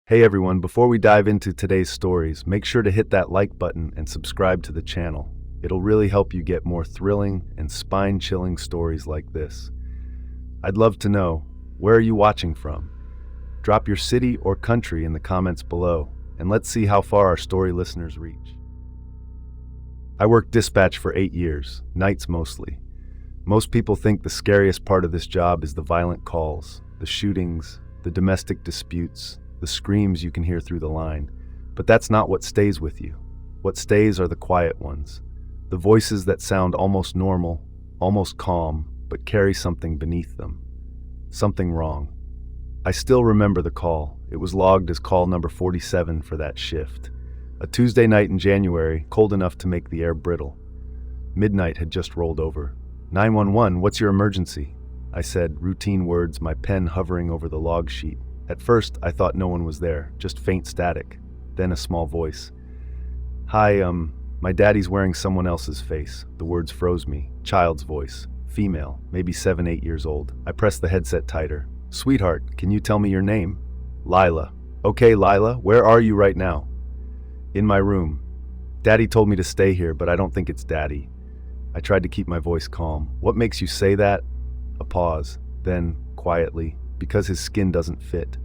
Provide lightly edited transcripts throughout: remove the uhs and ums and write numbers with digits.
Hey everyone, before we dive into today's stories, make sure to hit that like button and subscribe to the channel. It'll really help you get more thrilling and spine-chilling stories like this. I'd love to know, where are you watching from? Drop your city or country in the comments below, and let's see how far our story listeners reach. I worked dispatch for 8 years, nights mostly. Most people think the scariest part of this job is the violent calls, the shootings, the domestic disputes, the screams you can hear through the line. But that's not what stays with you. What stays are the quiet ones. The voices that sound almost normal, almost calm, but carry something beneath them. Something wrong. I still remember the call. It was logged as call number 47 for that shift. A Tuesday night in January, cold enough to make the air brittle. Midnight had just rolled over. 911, what's your emergency? I said, routine words, my pen hovering over the log sheet. At first, I thought no one was there, just faint static. Then a small voice. Hi, my daddy's wearing someone else's face. The words froze me. Child's voice. Female, maybe 7, 8 years old. I pressed the headset tighter. Sweetheart, can you tell me your name? Lila. Okay, Lila, where are you right now? In my room. Daddy told me to stay here, but I don't think it's Daddy. I tried to keep my voice calm. What makes you say that? A pause. Then, quietly, because his skin doesn't fit.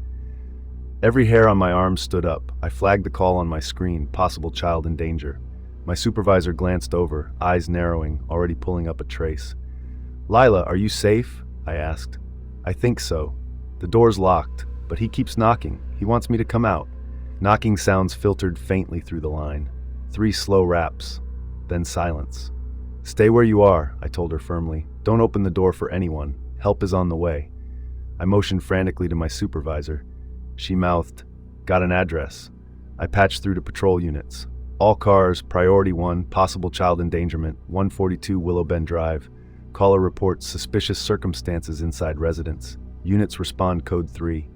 Every hair on my arm stood up. I flagged the call on my screen, possible child in danger. My supervisor glanced over, eyes narrowing, already pulling up a trace. Lila, are you safe? I asked. I think so. The door's locked, but he keeps knocking. He wants me to come out. Knocking sounds filtered faintly through the line. 3 slow raps, then silence. Stay where you are, I told her firmly. Don't open the door for anyone. Help is on the way. I motioned frantically to my supervisor. She mouthed, got an address. I patched through to patrol units. All cars, priority 1, possible child endangerment, 142 Willow Bend Drive. Caller reports suspicious circumstances inside residence. Units respond code 3.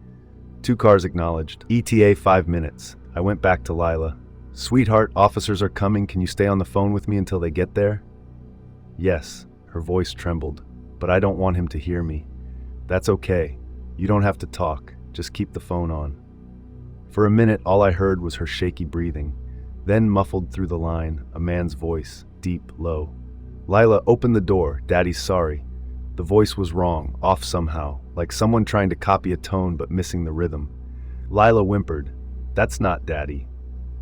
2 cars acknowledged. ETA 5 minutes. I went back to Lila. Sweetheart, officers are coming. Can you stay on the phone with me until they get there? Yes, her voice trembled, but I don't want him to hear me. That's okay. You don't have to talk. Just keep the phone on. For a minute, all I heard was her shaky breathing. Then, muffled through the line, a man's voice, deep, low. Lila, open the door. Daddy's sorry. The voice was wrong, off somehow, like someone trying to copy a tone but missing the rhythm. Lila whimpered, That's not Daddy.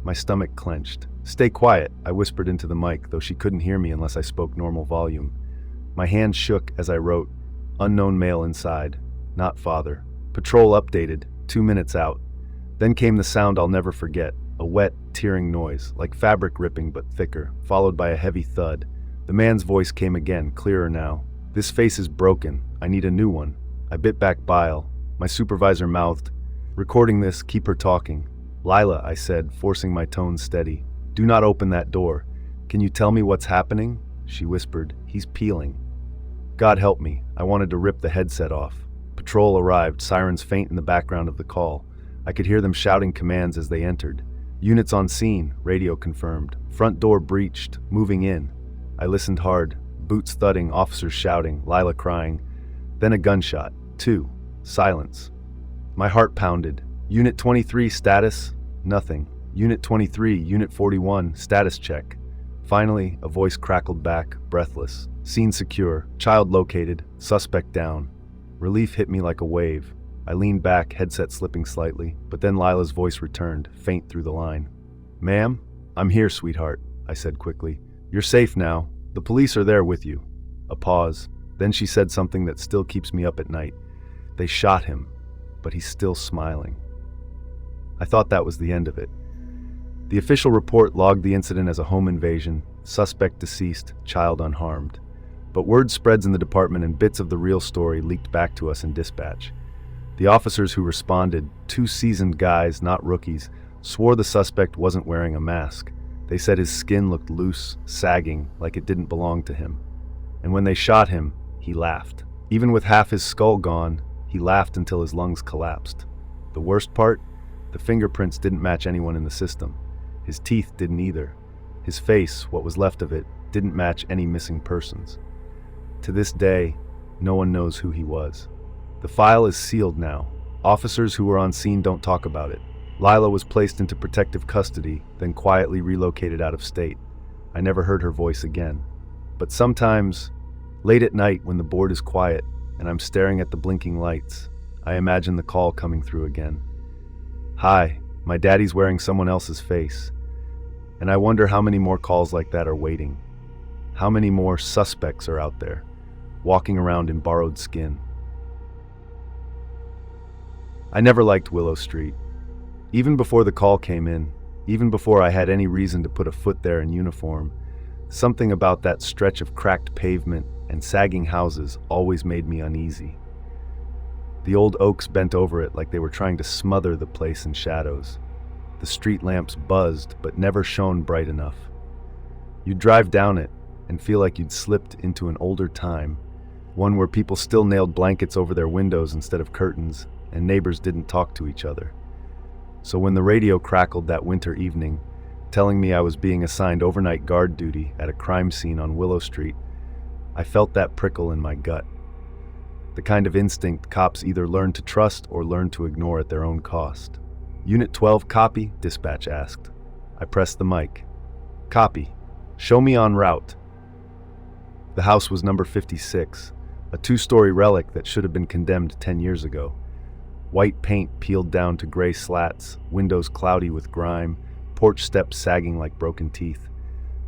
My stomach clenched. Stay quiet, I whispered into the mic, though she couldn't hear me unless I spoke normal volume. My hand shook as I wrote, Unknown male inside. Not father. Patrol updated, 2 minutes out. Then came the sound I'll never forget, a wet, tearing noise, like fabric ripping but thicker, followed by a heavy thud. The man's voice came again, clearer now. This face is broken. I need a new one. I bit back bile. My supervisor mouthed, Recording this, keep her talking. Lila, I said, forcing my tone steady. Do not open that door. Can you tell me what's happening? She whispered, He's peeling. God help me. I wanted to rip the headset off. Patrol arrived, sirens faint in the background of the call. I could hear them shouting commands as they entered. Units on scene, radio confirmed. Front door breached, moving in. I listened hard, boots thudding, officers shouting, Lila crying. Then a gunshot. 2. Silence. My heart pounded. Unit 23, status? Nothing. Unit 23, Unit 41, status check. Finally, a voice crackled back, breathless. Scene secure, child located, suspect down. Relief hit me like a wave. I leaned back, headset slipping slightly, but then Lila's voice returned, faint through the line. Ma'am? I'm here, sweetheart, I said quickly. You're safe now. The police are there with you. A pause. Then she said something that still keeps me up at night. They shot him, but he's still smiling. I thought that was the end of it. The official report logged the incident as a home invasion, suspect deceased, child unharmed. But word spreads in the department and bits of the real story leaked back to us in dispatch. The officers who responded, 2 seasoned guys, not rookies, swore the suspect wasn't wearing a mask. They said his skin looked loose, sagging, like it didn't belong to him. And when they shot him, he laughed. Even with half his skull gone, he laughed until his lungs collapsed. The worst part? The fingerprints didn't match anyone in the system. His teeth didn't either. His face, what was left of it, didn't match any missing persons. To this day, no one knows who he was. The file is sealed now. Officers who were on scene don't talk about it. Lila was placed into protective custody, then quietly relocated out of state. I never heard her voice again. But sometimes, late at night when the board is quiet and I'm staring at the blinking lights, I imagine the call coming through again. Hi, my daddy's wearing someone else's face. And I wonder how many more calls like that are waiting. How many more suspects are out there, walking around in borrowed skin. I never liked Willow Street. Even before the call came in, even before I had any reason to put a foot there in uniform, something about that stretch of cracked pavement and sagging houses always made me uneasy. The old oaks bent over it like they were trying to smother the place in shadows. The street lamps buzzed but never shone bright enough. You'd drive down it and feel like you'd slipped into an older time, one where people still nailed blankets over their windows instead of curtains, and neighbors didn't talk to each other. So when the radio crackled that winter evening, telling me I was being assigned overnight guard duty at a crime scene on Willow Street, I felt that prickle in my gut. The kind of instinct cops either learn to trust or learn to ignore at their own cost. Unit 12 copy, dispatch asked. I pressed the mic. Copy. Show me en route. The house was number 56, a two-story relic that should have been condemned 10 years ago. White paint peeled down to gray slats, windows cloudy with grime, porch steps sagging like broken teeth.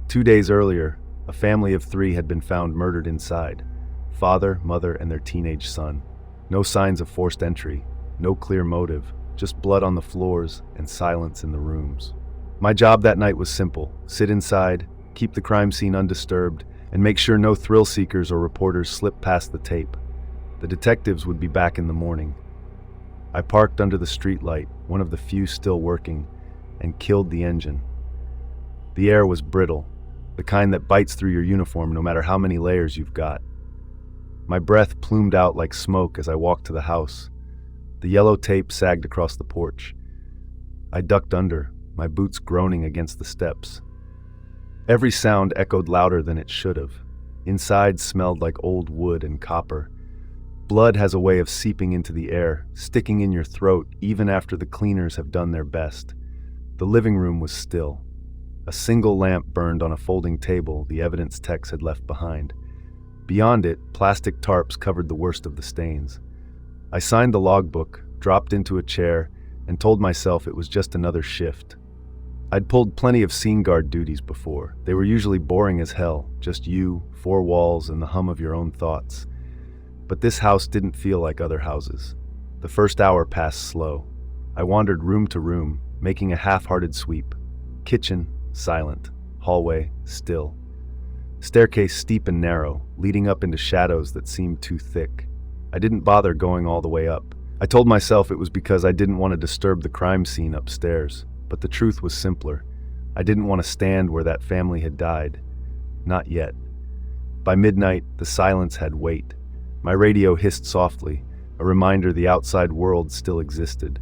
2 days earlier, a family of 3 had been found murdered inside. Father, mother, and their teenage son. No signs of forced entry, no clear motive, just blood on the floors and silence in the rooms. My job that night was simple: sit inside, keep the crime scene undisturbed, and make sure no thrill seekers or reporters slipped past the tape. The detectives would be back in the morning. I parked under the streetlight, one of the few still working, and killed the engine. The air was brittle, the kind that bites through your uniform no matter how many layers you've got. My breath plumed out like smoke as I walked to the house. The yellow tape sagged across the porch. I ducked under, my boots groaning against the steps. Every sound echoed louder than it should have. Inside smelled like old wood and copper. Blood has a way of seeping into the air, sticking in your throat even after the cleaners have done their best. The living room was still. A single lamp burned on a folding table the evidence techs had left behind. Beyond it, plastic tarps covered the worst of the stains. I signed the logbook, dropped into a chair, and told myself it was just another shift. I'd pulled plenty of scene guard duties before. They were usually boring as hell, just you, 4 walls, and the hum of your own thoughts. But this house didn't feel like other houses. The first hour passed slow. I wandered room to room, making a half-hearted sweep. Kitchen, silent. Hallway, still. Staircase steep and narrow, leading up into shadows that seemed too thick. I didn't bother going all the way up. I told myself it was because I didn't want to disturb the crime scene upstairs, but the truth was simpler. I didn't want to stand where that family had died. Not yet. By midnight, the silence had weight. My radio hissed softly, a reminder the outside world still existed.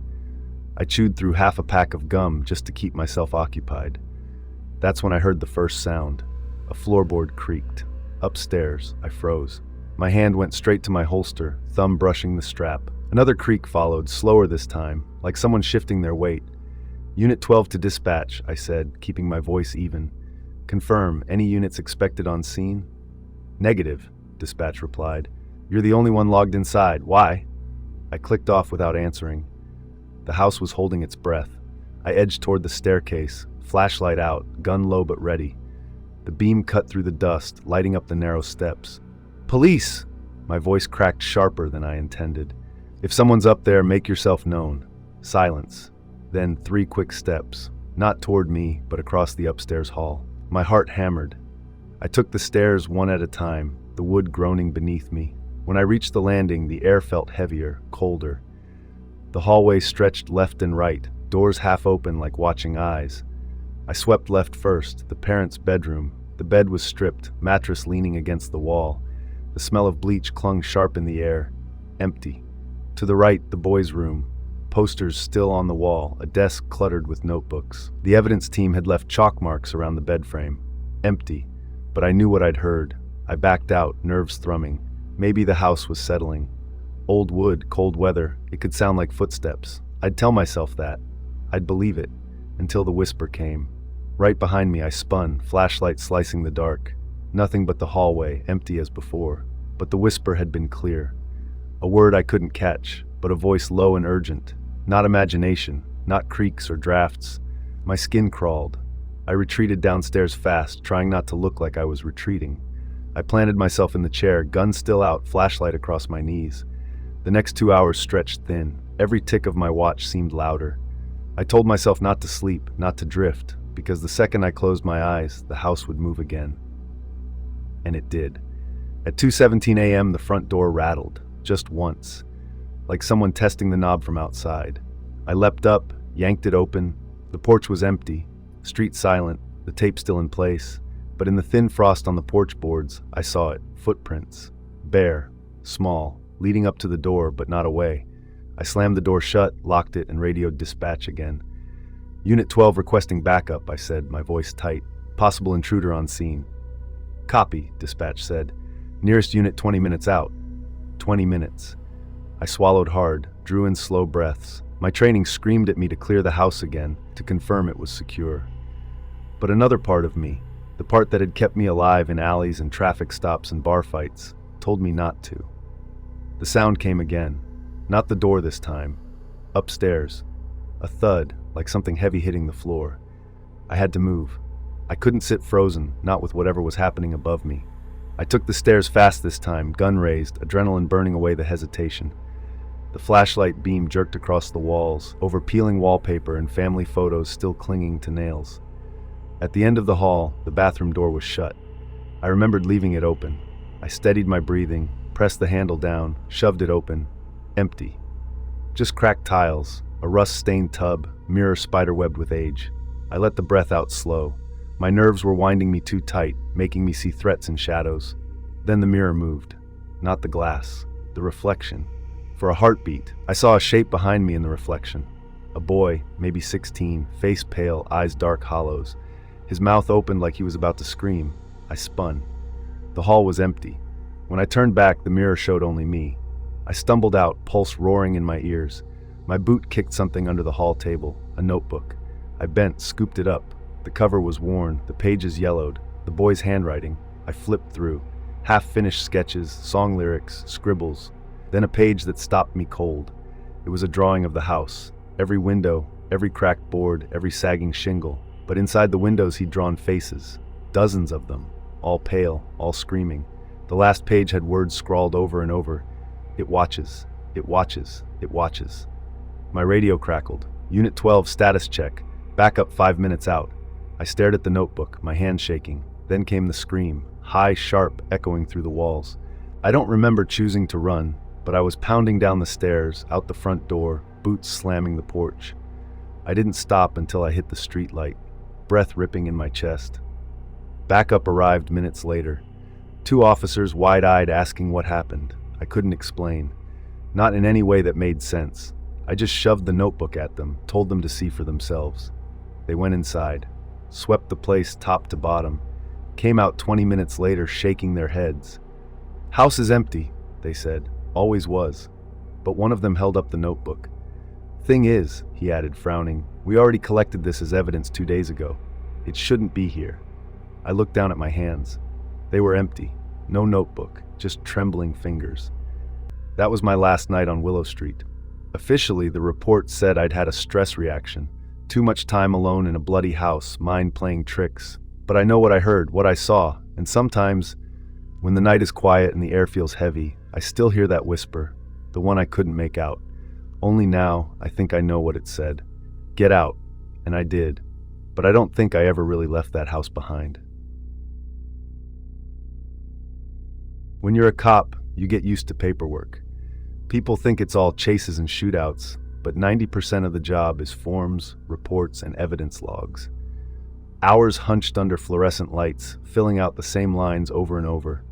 I chewed through half a pack of gum just to keep myself occupied. That's when I heard the first sound. A floorboard creaked. Upstairs, I froze. My hand went straight to my holster, thumb brushing the strap. Another creak followed, slower this time, like someone shifting their weight. Unit 12 to dispatch, I said, keeping my voice even. Confirm, any units expected on scene? Negative, dispatch replied. You're the only one logged inside. Why? I clicked off without answering. The house was holding its breath. I edged toward the staircase, flashlight out, gun low but ready. The beam cut through the dust, lighting up the narrow steps. Police! My voice cracked sharper than I intended. If someone's up there, make yourself known. Silence. Then 3 quick steps, not toward me, but across the upstairs hall. My heart hammered. I took the stairs one at a time, the wood groaning beneath me. When I reached the landing, the air felt heavier, colder. The hallway stretched left and right, doors half open like watching eyes. I swept left first, the parents' bedroom. The bed was stripped, mattress leaning against the wall. The smell of bleach clung sharp in the air. Empty. To the right, the boys' room. Posters still on the wall, a desk cluttered with notebooks. The evidence team had left chalk marks around the bed frame. Empty. But I knew what I'd heard. I backed out, nerves thrumming. Maybe the house was settling. Old wood, cold weather, it could sound like footsteps. I'd tell myself that. I'd believe it, until the whisper came. Right behind me, I spun, flashlight slicing the dark. Nothing but the hallway, empty as before. But the whisper had been clear. A word I couldn't catch, but a voice low and urgent. Not imagination, not creaks or drafts. My skin crawled. I retreated downstairs fast, trying not to look like I was retreating. I planted myself in the chair, gun still out, flashlight across my knees. The next 2 hours stretched thin. Every tick of my watch seemed louder. I told myself not to sleep, not to drift, because the second I closed my eyes, the house would move again. And it did. At 2:17 a.m., the front door rattled, just once, like someone testing the knob from outside. I leapt up, yanked it open. The porch was empty, street silent, the tape still in place, but in the thin frost on the porch boards, I saw it, footprints, bare, small, leading up to the door, but not away. I slammed the door shut, locked it, and radioed dispatch again. Unit 12 requesting backup, I said, my voice tight. Possible intruder on scene. Copy, dispatch said. Nearest unit 20 minutes out. 20 minutes. I swallowed hard, drew in slow breaths. My training screamed at me to clear the house again, to confirm it was secure. But another part of me, the part that had kept me alive in alleys and traffic stops and bar fights, told me not to. The sound came again. Not the door this time. Upstairs. A thud, like something heavy hitting the floor. I had to move. I couldn't sit frozen, not with whatever was happening above me. I took the stairs fast this time, gun raised, adrenaline burning away the hesitation. The flashlight beam jerked across the walls, over peeling wallpaper and family photos still clinging to nails. At the end of the hall, the bathroom door was shut. I remembered leaving it open. I steadied my breathing, pressed the handle down, shoved it open. Empty. Just cracked tiles, a rust-stained tub, mirror spiderwebbed with age. I let the breath out slow. My nerves were winding me too tight, making me see threats and shadows. Then the mirror moved. Not the glass, the reflection. For a heartbeat, I saw a shape behind me in the reflection. A boy, maybe 16, face pale, eyes dark hollows. His mouth opened like he was about to scream. I spun. The hall was empty. When I turned back, the mirror showed only me. I stumbled out, pulse roaring in my ears. My boot kicked something under the hall table, a notebook. I bent, scooped it up. The cover was worn, the pages yellowed, the boy's handwriting. I flipped through. Half-finished sketches, song lyrics, scribbles. Then a page that stopped me cold. It was a drawing of the house. Every window, every cracked board, every sagging shingle. But inside the windows he'd drawn faces. Dozens of them. All pale, all screaming. The last page had words scrawled over and over. It watches. It watches. It watches. My radio crackled. Unit 12 status check. Backup 5 minutes out. I stared at the notebook, my hand shaking. Then came the scream, high, sharp, echoing through the walls. I don't remember choosing to run, but I was pounding down the stairs, out the front door, boots slamming the porch. I didn't stop until I hit the street light, breath ripping in my chest. Backup arrived minutes later. 2 officers wide-eyed asking what happened. I couldn't explain. Not in any way that made sense. I just shoved the notebook at them, told them to see for themselves. They went inside, swept the place top to bottom, came out 20 minutes later shaking their heads. House is empty, they said. Always was. But one of them held up the notebook. Thing is, he added, frowning, we already collected this as evidence 2 days ago. It shouldn't be here. I looked down at my hands. They were empty. No notebook, just trembling fingers. That was my last night on Willow Street. Officially, the report said I'd had a stress reaction. Too much time alone in a bloody house, mind playing tricks. But I know what I heard, what I saw, and sometimes, when the night is quiet and the air feels heavy, I still hear that whisper, the one I couldn't make out. Only now, I think I know what it said. Get out. And I did. But I don't think I ever really left that house behind. When you're a cop, you get used to paperwork. People think it's all chases and shootouts, but 90% of the job is forms, reports, and evidence logs. Hours hunched under fluorescent lights, filling out the same lines over and over.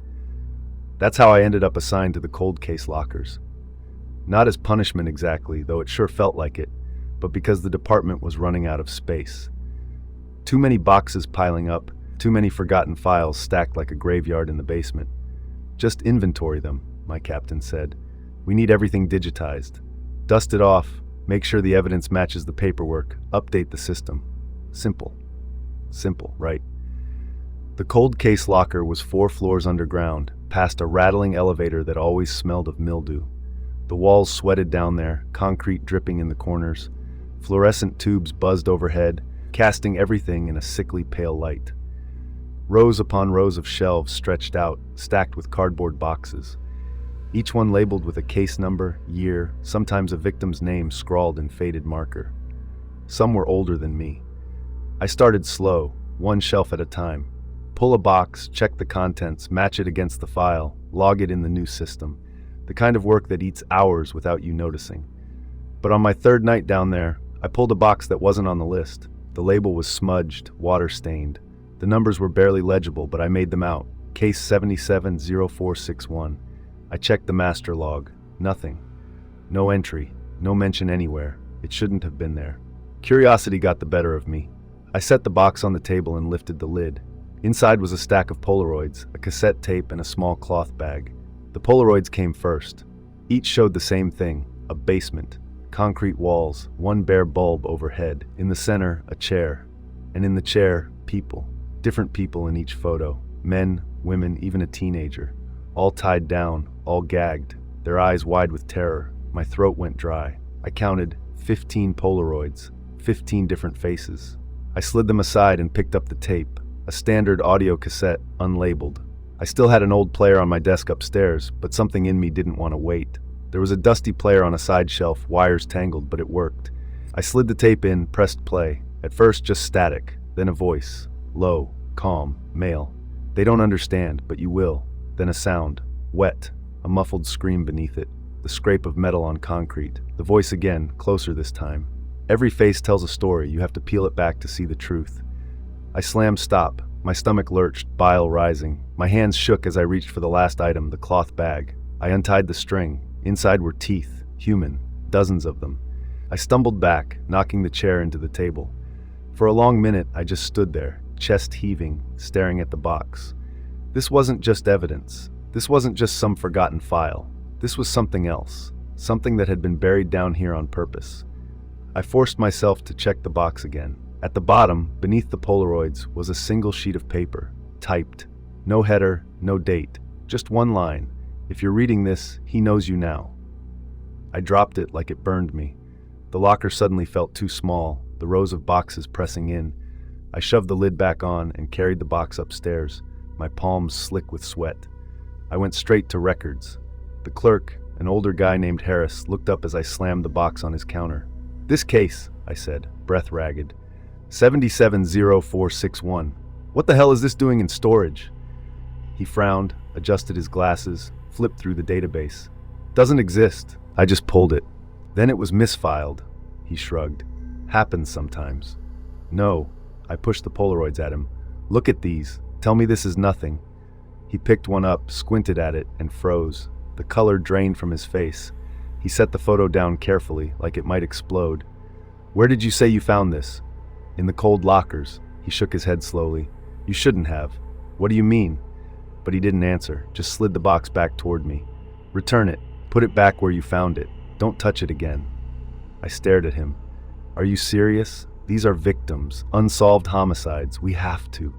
That's how I ended up assigned to the cold case lockers. Not as punishment exactly, though it sure felt like it, but because the department was running out of space. Too many boxes piling up, too many forgotten files stacked like a graveyard in the basement. Just inventory them, my captain said. We need everything digitized. Dust it off, Make sure the evidence matches the paperwork. Update the system. Simple. Simple, right? The cold case locker was 4 floors underground, past a rattling elevator that always smelled of mildew. The walls sweated down there, concrete dripping in the corners. Fluorescent tubes buzzed overhead, casting everything in a sickly pale light. Rows upon rows of shelves stretched out, stacked with cardboard boxes. Each one labeled with a case number, year, sometimes a victim's name scrawled in faded marker. Some were older than me. I started slow, one shelf at a time. Pull a box, check the contents, match it against the file, log it in the new system. The kind of work that eats hours without you noticing. But on my 3rd night down there, I pulled a box that wasn't on the list. The label was smudged, water-stained. The numbers were barely legible, but I made them out. Case 770461. I checked the master log. Nothing. No entry. No mention anywhere. It shouldn't have been there. Curiosity got the better of me. I set the box on the table and lifted the lid. Inside was a stack of Polaroids, a cassette tape, and a small cloth bag. The Polaroids came first. Each showed the same thing, a basement. Concrete walls, one bare bulb overhead. In the center, a chair. And in the chair, people. Different people in each photo. Men, women, even a teenager. All tied down, all gagged, their eyes wide with terror. My throat went dry. I counted 15 Polaroids, 15 different faces. I slid them aside and picked up the tape, a standard audio cassette, unlabeled. I still had an old player on my desk upstairs, but something in me didn't want to wait. There was a dusty player on a side shelf, wires tangled, but it worked. I slid the tape in, pressed play. At first just static, then a voice. Low, calm, male. They don't understand, but you will. Then a sound. Wet. A muffled scream beneath it. The scrape of metal on concrete. The voice again, closer this time. Every face tells a story. You have to peel it back to see the truth. I slammed stop. My stomach lurched, bile rising. My hands shook as I reached for the last item, the cloth bag. I untied the string. Inside were teeth. Human. Dozens of them. I stumbled back, knocking the chair into the table. For a long minute, I just stood there, chest heaving, staring at the box. This wasn't just evidence. This wasn't just some forgotten file. This was something else. Something that had been buried down here on purpose. I forced myself to check the box again. At the bottom, beneath the Polaroids, was a single sheet of paper, typed. No header, no date, just one line. If you're reading this, he knows you now. I dropped it like it burned me. The locker suddenly felt too small, the rows of boxes pressing in. I shoved the lid back on and carried the box upstairs, my palms slick with sweat. I went straight to records. The clerk, an older guy named Harris, looked up as I slammed the box on his counter. "This case," I said, breath ragged. 770461. "What the hell is this doing in storage?" He frowned, adjusted his glasses, flipped through the database. "Doesn't exist. I just pulled it." "Then it was misfiled," he shrugged. "Happens sometimes." "No." I pushed the Polaroids at him. "Look at these. Tell me this is nothing." He picked one up, squinted at it, and froze. The color drained from his face. He set the photo down carefully, like it might explode. "Where did you say you found this?" "In the cold lockers." He shook his head slowly. "You shouldn't have." "What do you mean?" But he didn't answer, just slid the box back toward me. "Return it. Put it back where you found it. Don't touch it again." I stared at him. "Are you serious? These are victims, unsolved homicides. We have to."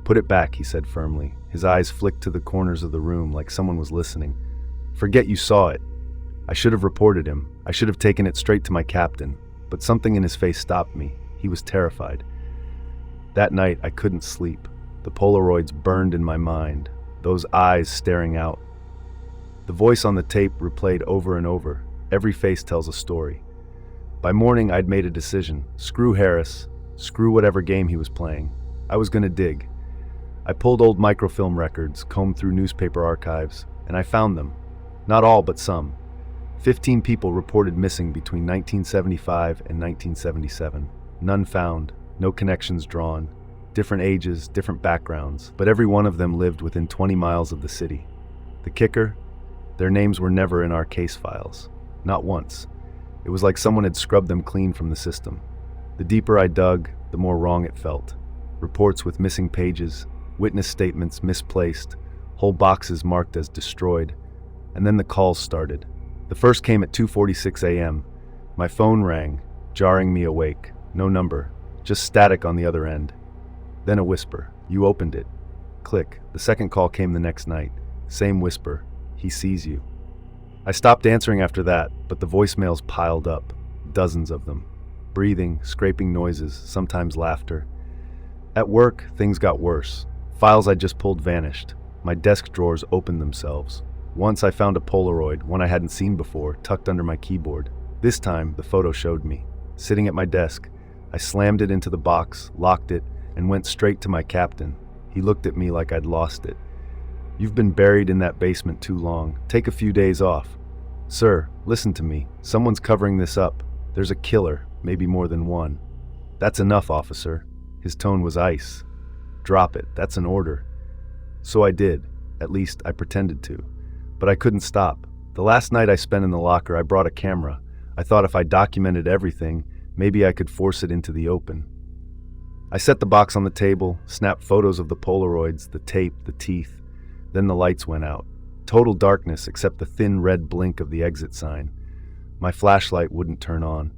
"Put it back," he said firmly. His eyes flicked to the corners of the room like someone was listening. "Forget you saw it." I should have reported him. I should have taken it straight to my captain. But something in his face stopped me. He was terrified. That night, I couldn't sleep. The Polaroids burned in my mind, those eyes staring out. The voice on the tape replayed over and over. Every face tells a story. By morning, I'd made a decision. Screw Harris. Screw whatever game he was playing. I was going to dig. I pulled old microfilm records, combed through newspaper archives, and I found them. Not all, but some. 15 people reported missing between 1975 and 1977. None found, no connections drawn. Different ages, different backgrounds, but every one of them lived within 20 miles of the city. The kicker? Their names were never in our case files. Not once. It was like someone had scrubbed them clean from the system. The deeper I dug, the more wrong it felt. Reports with missing pages, witness statements misplaced, whole boxes marked as destroyed. And then the calls started. The first came at 2:46 a.m. My phone rang, jarring me awake. No number, just static on the other end. Then a whisper. You opened it. Click. The second call came the next night. Same whisper. He sees you. I stopped answering after that, but the voicemails piled up. Dozens of them. Breathing, scraping noises, sometimes laughter. At work, things got worse. Files I just pulled vanished. My desk drawers opened themselves. Once I found a Polaroid, one I hadn't seen before, tucked under my keyboard. This time, the photo showed me. Sitting at my desk, I slammed it into the box, locked it, and went straight to my captain. He looked at me like I'd lost it. You've been buried in that basement too long. Take a few days off. Sir, listen to me. Someone's covering this up. There's a killer, maybe more than one. That's enough, officer. His tone was ice. Drop it. That's an order. So I did. At least I pretended to. But I couldn't stop. The last night I spent in the locker, I brought a camera. I thought if I documented everything, maybe I could force it into the open. I set the box on the table, snapped photos of the Polaroids, the tape, the teeth. Then the lights went out. Total darkness except the thin red blink of the exit sign. My flashlight wouldn't turn on.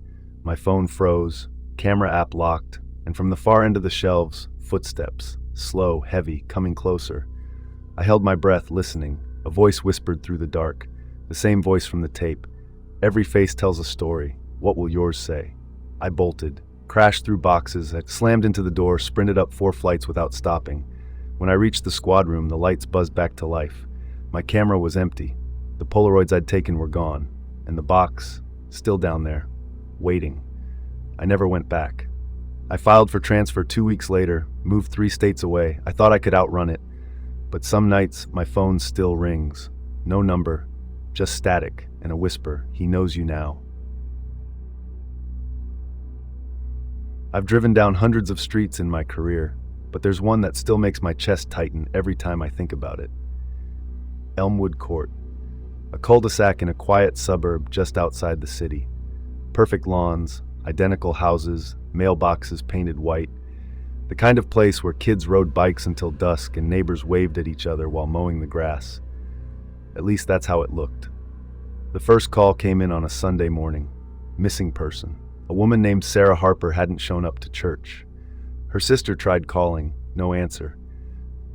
My phone froze, camera app locked, and from the far end of the shelves, footsteps, slow, heavy, coming closer. I held my breath, listening. A voice whispered through the dark, the same voice from the tape. Every face tells a story. What will yours say? I bolted, crashed through boxes, I slammed into the door, sprinted up 4 flights without stopping. When I reached the squad room, the lights buzzed back to life. My camera was empty. The Polaroids I'd taken were gone, and the box, still down there, waiting. I never went back. I filed for transfer 2 weeks later, moved 3 states away. I thought I could outrun it. But some nights, my phone still rings. No number, just static and a whisper. He knows you now. I've driven down hundreds of streets in my career, but there's one that still makes my chest tighten every time I think about it. Elmwood Court, a cul-de-sac in a quiet suburb just outside the city. Perfect lawns, identical houses, mailboxes painted white. The kind of place where kids rode bikes until dusk and neighbors waved at each other while mowing the grass. At least that's how it looked. The first call came in on a Sunday morning. Missing person. A woman named Sarah Harper hadn't shown up to church. Her sister tried calling, no answer.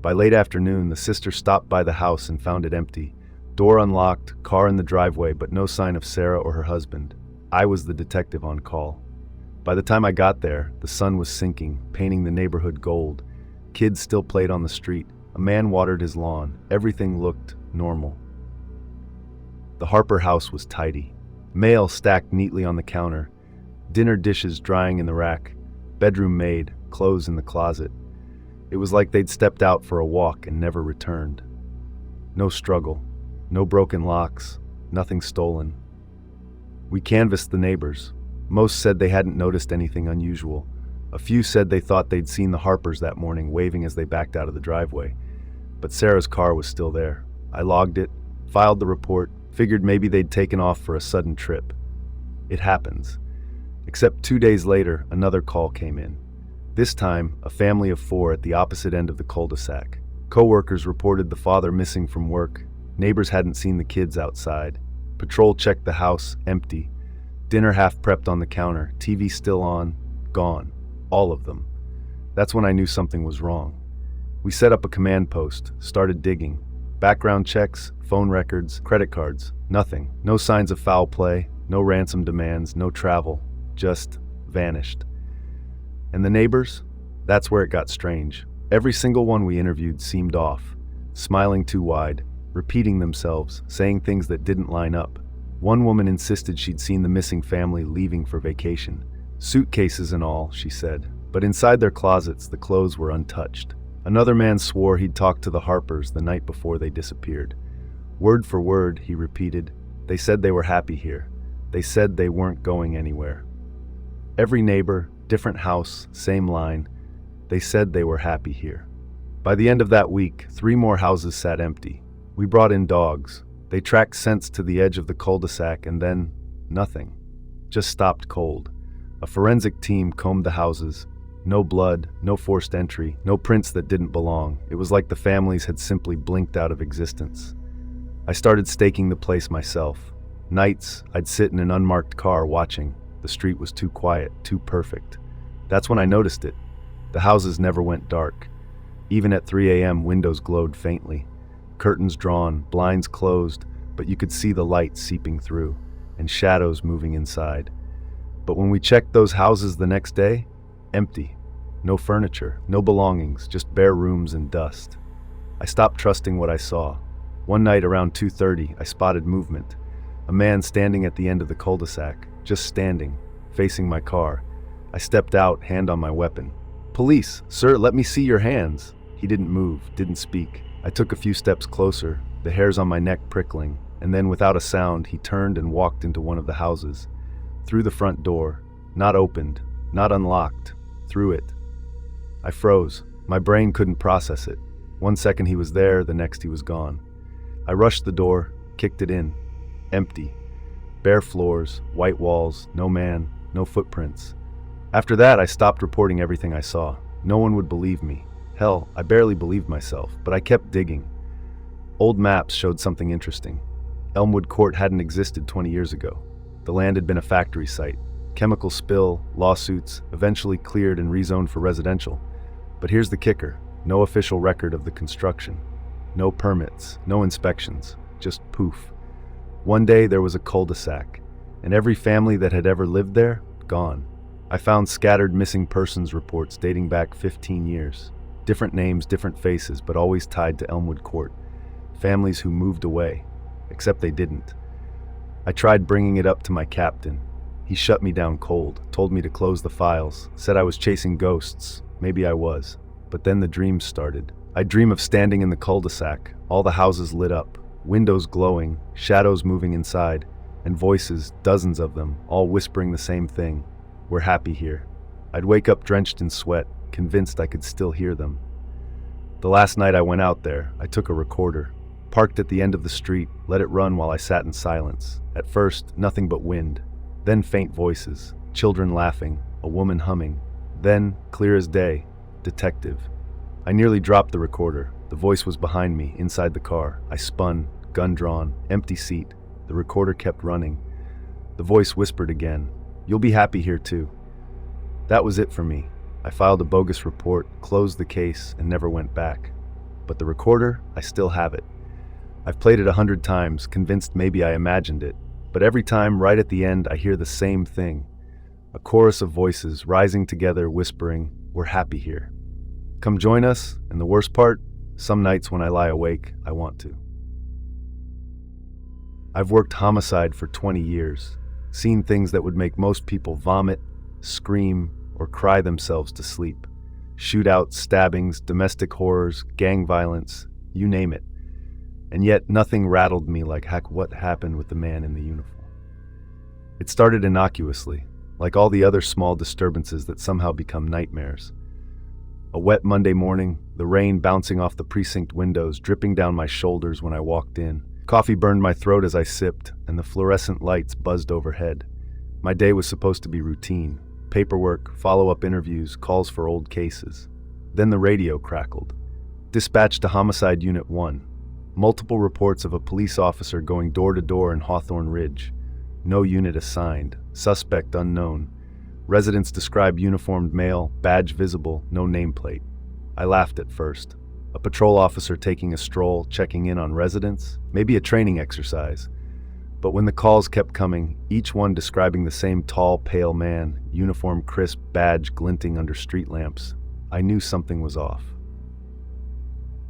By late afternoon, the sister stopped by the house and found it empty. Door unlocked, car in the driveway, but no sign of Sarah or her husband. I was the detective on call. By the time I got there, the sun was sinking, painting the neighborhood gold. Kids still played on the street. A man watered his lawn. Everything looked normal. The Harper house was tidy. Mail stacked neatly on the counter. Dinner dishes drying in the rack. Bedroom made, clothes in the closet. It was like they'd stepped out for a walk and never returned. No struggle. No broken locks. Nothing stolen. We canvassed the neighbors. Most said they hadn't noticed anything unusual. A few said they thought they'd seen the Harpers that morning waving as they backed out of the driveway. But Sarah's car was still there. I logged it, filed the report, figured maybe they'd taken off for a sudden trip. It happens. Except 2 days later, another call came in. This time, a family of 4 at the opposite end of the cul-de-sac. Co-workers reported the father missing from work. Neighbors hadn't seen the kids outside. Patrol checked the house, empty. Dinner half prepped on the counter, TV still on, gone. All of them. That's when I knew something was wrong. We set up a command post, started digging. Background checks, phone records, credit cards, nothing. No signs of foul play, no ransom demands, no travel. Just vanished. And the neighbors? That's where it got strange. Every single one we interviewed seemed off, smiling too wide, repeating themselves, saying things that didn't line up. One woman insisted she'd seen the missing family leaving for vacation. Suitcases and all, she said, but inside their closets the clothes were untouched. Another man swore he'd talked to the Harpers the night before they disappeared. Word for word, he repeated, they said they were happy here. They said they weren't going anywhere. Every neighbor, different house, same line. They said they were happy here. By the end of that week, 3 more houses sat empty. We brought in dogs. They tracked scents to the edge of the cul-de-sac and then nothing. Just stopped cold. A forensic team combed the houses. No blood, no forced entry, no prints that didn't belong. It was like the families had simply blinked out of existence. I started staking the place myself. Nights, I'd sit in an unmarked car watching. The street was too quiet, too perfect. That's when I noticed it. The houses never went dark. Even at 3 a.m., windows glowed faintly. Curtains drawn, blinds closed, but you could see the light seeping through, and shadows moving inside. But when we checked those houses the next day, empty. No furniture, no belongings, just bare rooms and dust. I stopped trusting what I saw. One night around 2:30, I spotted movement. A man standing at the end of the cul-de-sac, just standing, facing my car. I stepped out, hand on my weapon. "Police, sir, let me see your hands." He didn't move, didn't speak. I took a few steps closer, the hairs on my neck prickling, and then without a sound, he turned and walked into one of the houses. Through the front door, not opened, not unlocked, through it. I froze. My brain couldn't process it. 1 second he was there, the next he was gone. I rushed the door, kicked it in. Empty. Bare floors, white walls, no man, no footprints. After that, I stopped reporting everything I saw. No one would believe me. Hell, I barely believed myself, but I kept digging. Old maps showed something interesting. Elmwood Court hadn't existed 20 years ago. The land had been a factory site. Chemical spill, lawsuits, eventually cleared and rezoned for residential. But here's the kicker. No official record of the construction. No permits, no inspections, just poof. One day there was a cul-de-sac, and every family that had ever lived there, gone. I found scattered missing persons reports dating back 15 years. Different names, different faces, but always tied to Elmwood Court. Families who moved away, except they didn't. I tried bringing it up to my captain. He shut me down cold, told me to close the files, said I was chasing ghosts. Maybe I was. But then the dreams started. I'd dream of standing in the cul-de-sac, all the houses lit up, windows glowing, shadows moving inside, and voices, dozens of them, all whispering the same thing. "We're happy here." I'd wake up drenched in sweat, convinced I could still hear them. The last night I went out there, I took a recorder, parked at the end of the street, let it run while I sat in silence. At first, nothing but wind. Then faint voices, children laughing, a woman humming. Then, clear as day, detective. I nearly dropped the recorder. The voice was behind me, inside the car. I spun, gun drawn, empty seat. The recorder kept running. The voice whispered again, "You'll be happy here too." That was it for me. I filed a bogus report, closed the case, and never went back. But the recorder, I still have it. I've played it 100 times, convinced maybe I imagined it. But every time, right at the end, I hear the same thing. A chorus of voices rising together, whispering, "We're happy here. Come join us," and the worst part, some nights when I lie awake, I want to. I've worked homicide for 20 years, seen things that would make most people vomit, scream, or cry themselves to sleep. Shootouts, stabbings, domestic horrors, gang violence, you name it. And yet nothing rattled me like what happened with the man in the uniform. It started innocuously, like all the other small disturbances that somehow become nightmares. A wet Monday morning, the rain bouncing off the precinct windows, dripping down my shoulders when I walked in. Coffee burned my throat as I sipped, and the fluorescent lights buzzed overhead. My day was supposed to be routine. Paperwork, follow-up interviews, calls for old cases. Then the radio crackled. Dispatch to Homicide Unit 1. Multiple reports of a police officer going door to door in Hawthorne Ridge. No unit assigned. Suspect unknown. Residents describe uniformed male, badge visible, no nameplate. I laughed at first. A patrol officer taking a stroll, checking in on residents? Maybe a training exercise. But when the calls kept coming, each one describing the same tall, pale man, uniform crisp, badge glinting under street lamps, I knew something was off.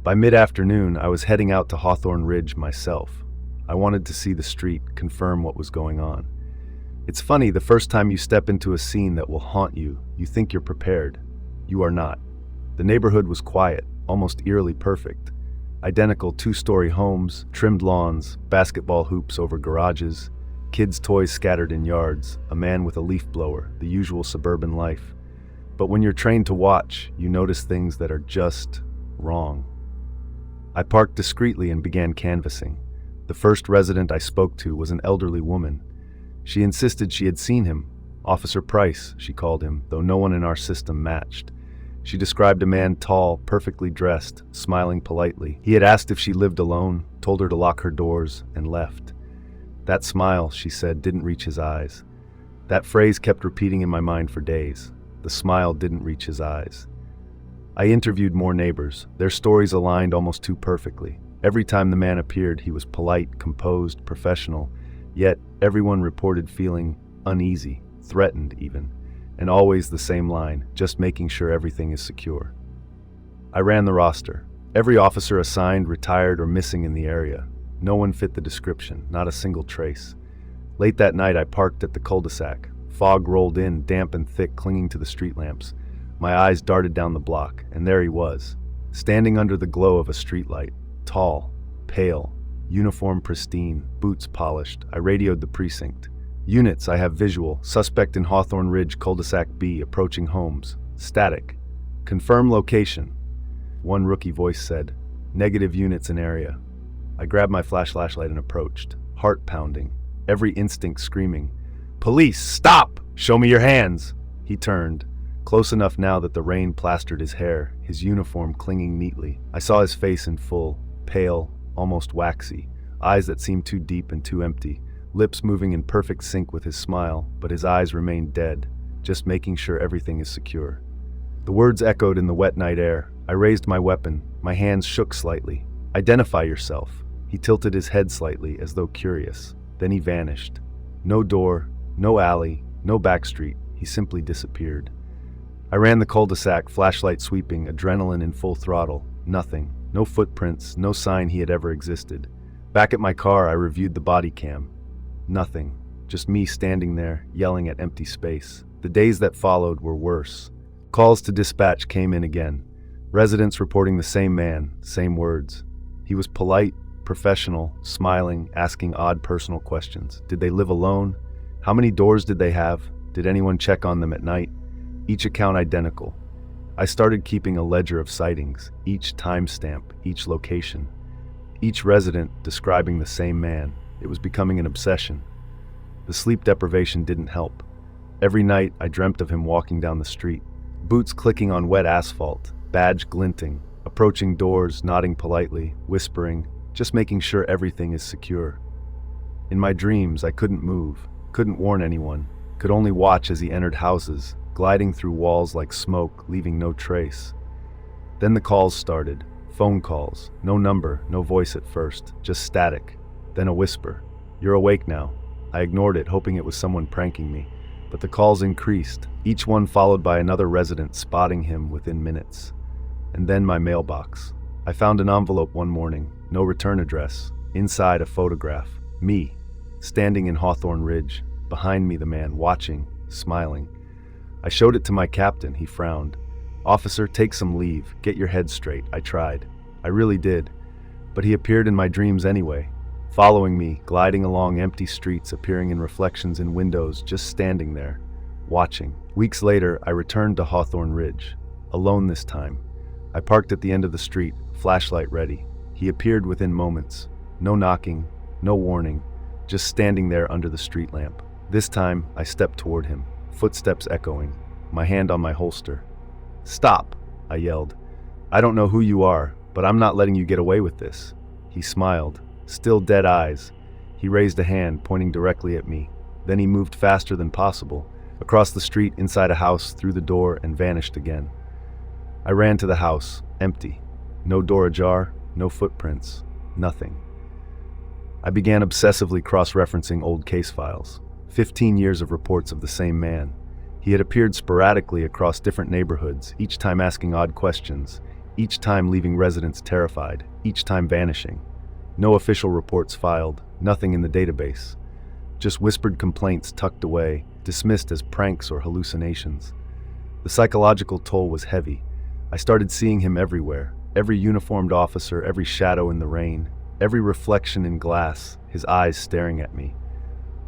By mid-afternoon, I was heading out to Hawthorne Ridge myself. I wanted to see the street, confirm what was going on. It's funny, the first time you step into a scene that will haunt you, you think you're prepared. You are not. The neighborhood was quiet, almost eerily perfect. Identical 2-story homes, trimmed lawns, basketball hoops over garages, kids' toys scattered in yards, a man with a leaf blower, the usual suburban life. But when you're trained to watch, you notice things that are just wrong. I parked discreetly and began canvassing. The first resident I spoke to was an elderly woman. She insisted she had seen him. Officer Price, she called him, though no one in our system matched. She described a man tall, perfectly dressed, smiling politely. He had asked if she lived alone, told her to lock her doors, and left. That smile, she said, didn't reach his eyes. That phrase kept repeating in my mind for days. The smile didn't reach his eyes. I interviewed more neighbors. Their stories aligned almost too perfectly. Every time the man appeared, he was polite, composed, professional, yet everyone reported feeling uneasy, threatened even, and always the same line, just making sure everything is secure. I ran the roster. Every officer assigned, retired, or missing in the area. No one fit the description, not a single trace. Late that night, I parked at the cul-de-sac. Fog rolled in, damp and thick, clinging to the street lamps. My eyes darted down the block, and there he was, standing under the glow of a streetlight. Tall, pale, uniform pristine, boots polished. I radioed the precinct. Units, I have visual. Suspect in Hawthorne Ridge, cul-de-sac B, approaching homes. Static. Confirm location. One rookie voice said, negative units in area. I grabbed my flashlight and approached, heart pounding, every instinct screaming, "Police, stop! Show me your hands!" He turned, close enough now that the rain plastered his hair, his uniform clinging neatly. I saw his face in full, pale, almost waxy, eyes that seemed too deep and too empty, lips moving in perfect sync with his smile, but his eyes remained dead, just making sure everything is secure. The words echoed in the wet night air. I raised my weapon, my hands shook slightly. "Identify yourself." He tilted his head slightly, as though curious. Then he vanished. No door, no alley, no back street. He simply disappeared. I ran the cul-de-sac, flashlight sweeping, adrenaline in full throttle. Nothing. No footprints, no sign he had ever existed. Back at my car, I reviewed the body cam. Nothing. Just me standing there, yelling at empty space. The days that followed were worse. Calls to dispatch came in again. Residents reporting the same man, same words. He was polite, professional, smiling, asking odd personal questions. Did they live alone? How many doors did they have? Did anyone check on them at night? Each account identical. I started keeping a ledger of sightings, each timestamp, each location. Each resident describing the same man. It was becoming an obsession. The sleep deprivation didn't help. Every night I dreamt of him walking down the street, boots clicking on wet asphalt, badge glinting, approaching doors, nodding politely, whispering, just making sure everything is secure. In my dreams, I couldn't move, couldn't warn anyone, could only watch as he entered houses, gliding through walls like smoke, leaving no trace. Then the calls started, phone calls, no number, no voice at first, just static, then a whisper, "You're awake now." I ignored it, hoping it was someone pranking me, but the calls increased, each one followed by another resident spotting him within minutes. And then my mailbox. I found an envelope one morning, no return address, inside a photograph, me, standing in Hawthorne Ridge, behind me the man, watching, smiling. I showed it to my captain, he frowned. "Officer, take some leave, get your head straight." I tried. I really did. But he appeared in my dreams anyway, following me, gliding along empty streets, appearing in reflections in windows, just standing there, watching. Weeks later, I returned to Hawthorne Ridge, alone this time. I parked at the end of the street, flashlight ready. He appeared within moments. No knocking, no warning, just standing there under the street lamp. This time, I stepped toward him, footsteps echoing, my hand on my holster. "Stop," I yelled. "I don't know who you are, but I'm not letting you get away with this." He smiled, still dead eyes. He raised a hand, pointing directly at me. Then he moved faster than possible, across the street, inside a house, through the door, and vanished again. I ran to the house, empty. No door ajar, no footprints, nothing. I began obsessively cross-referencing old case files. 15 years of reports of the same man. He had appeared sporadically across different neighborhoods, each time asking odd questions, each time leaving residents terrified, each time vanishing. No official reports filed, nothing in the database. Just whispered complaints tucked away, dismissed as pranks or hallucinations. The psychological toll was heavy. I started seeing him everywhere, every uniformed officer, every shadow in the rain, every reflection in glass, his eyes staring at me.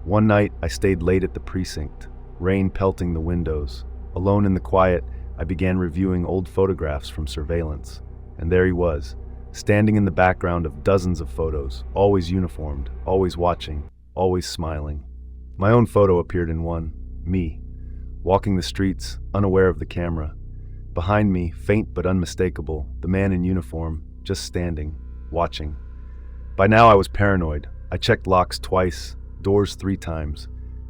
One night, I stayed late at the precinct, rain pelting the windows. Alone in the quiet, I began reviewing old photographs from surveillance. And there he was, standing in the background of dozens of photos, always uniformed, always watching, always smiling. My own photo appeared in one, me, walking the streets, unaware of the camera. Behind me, faint but unmistakable, the man in uniform, just standing, watching. By now I was paranoid. I checked locks twice, doors 3 times.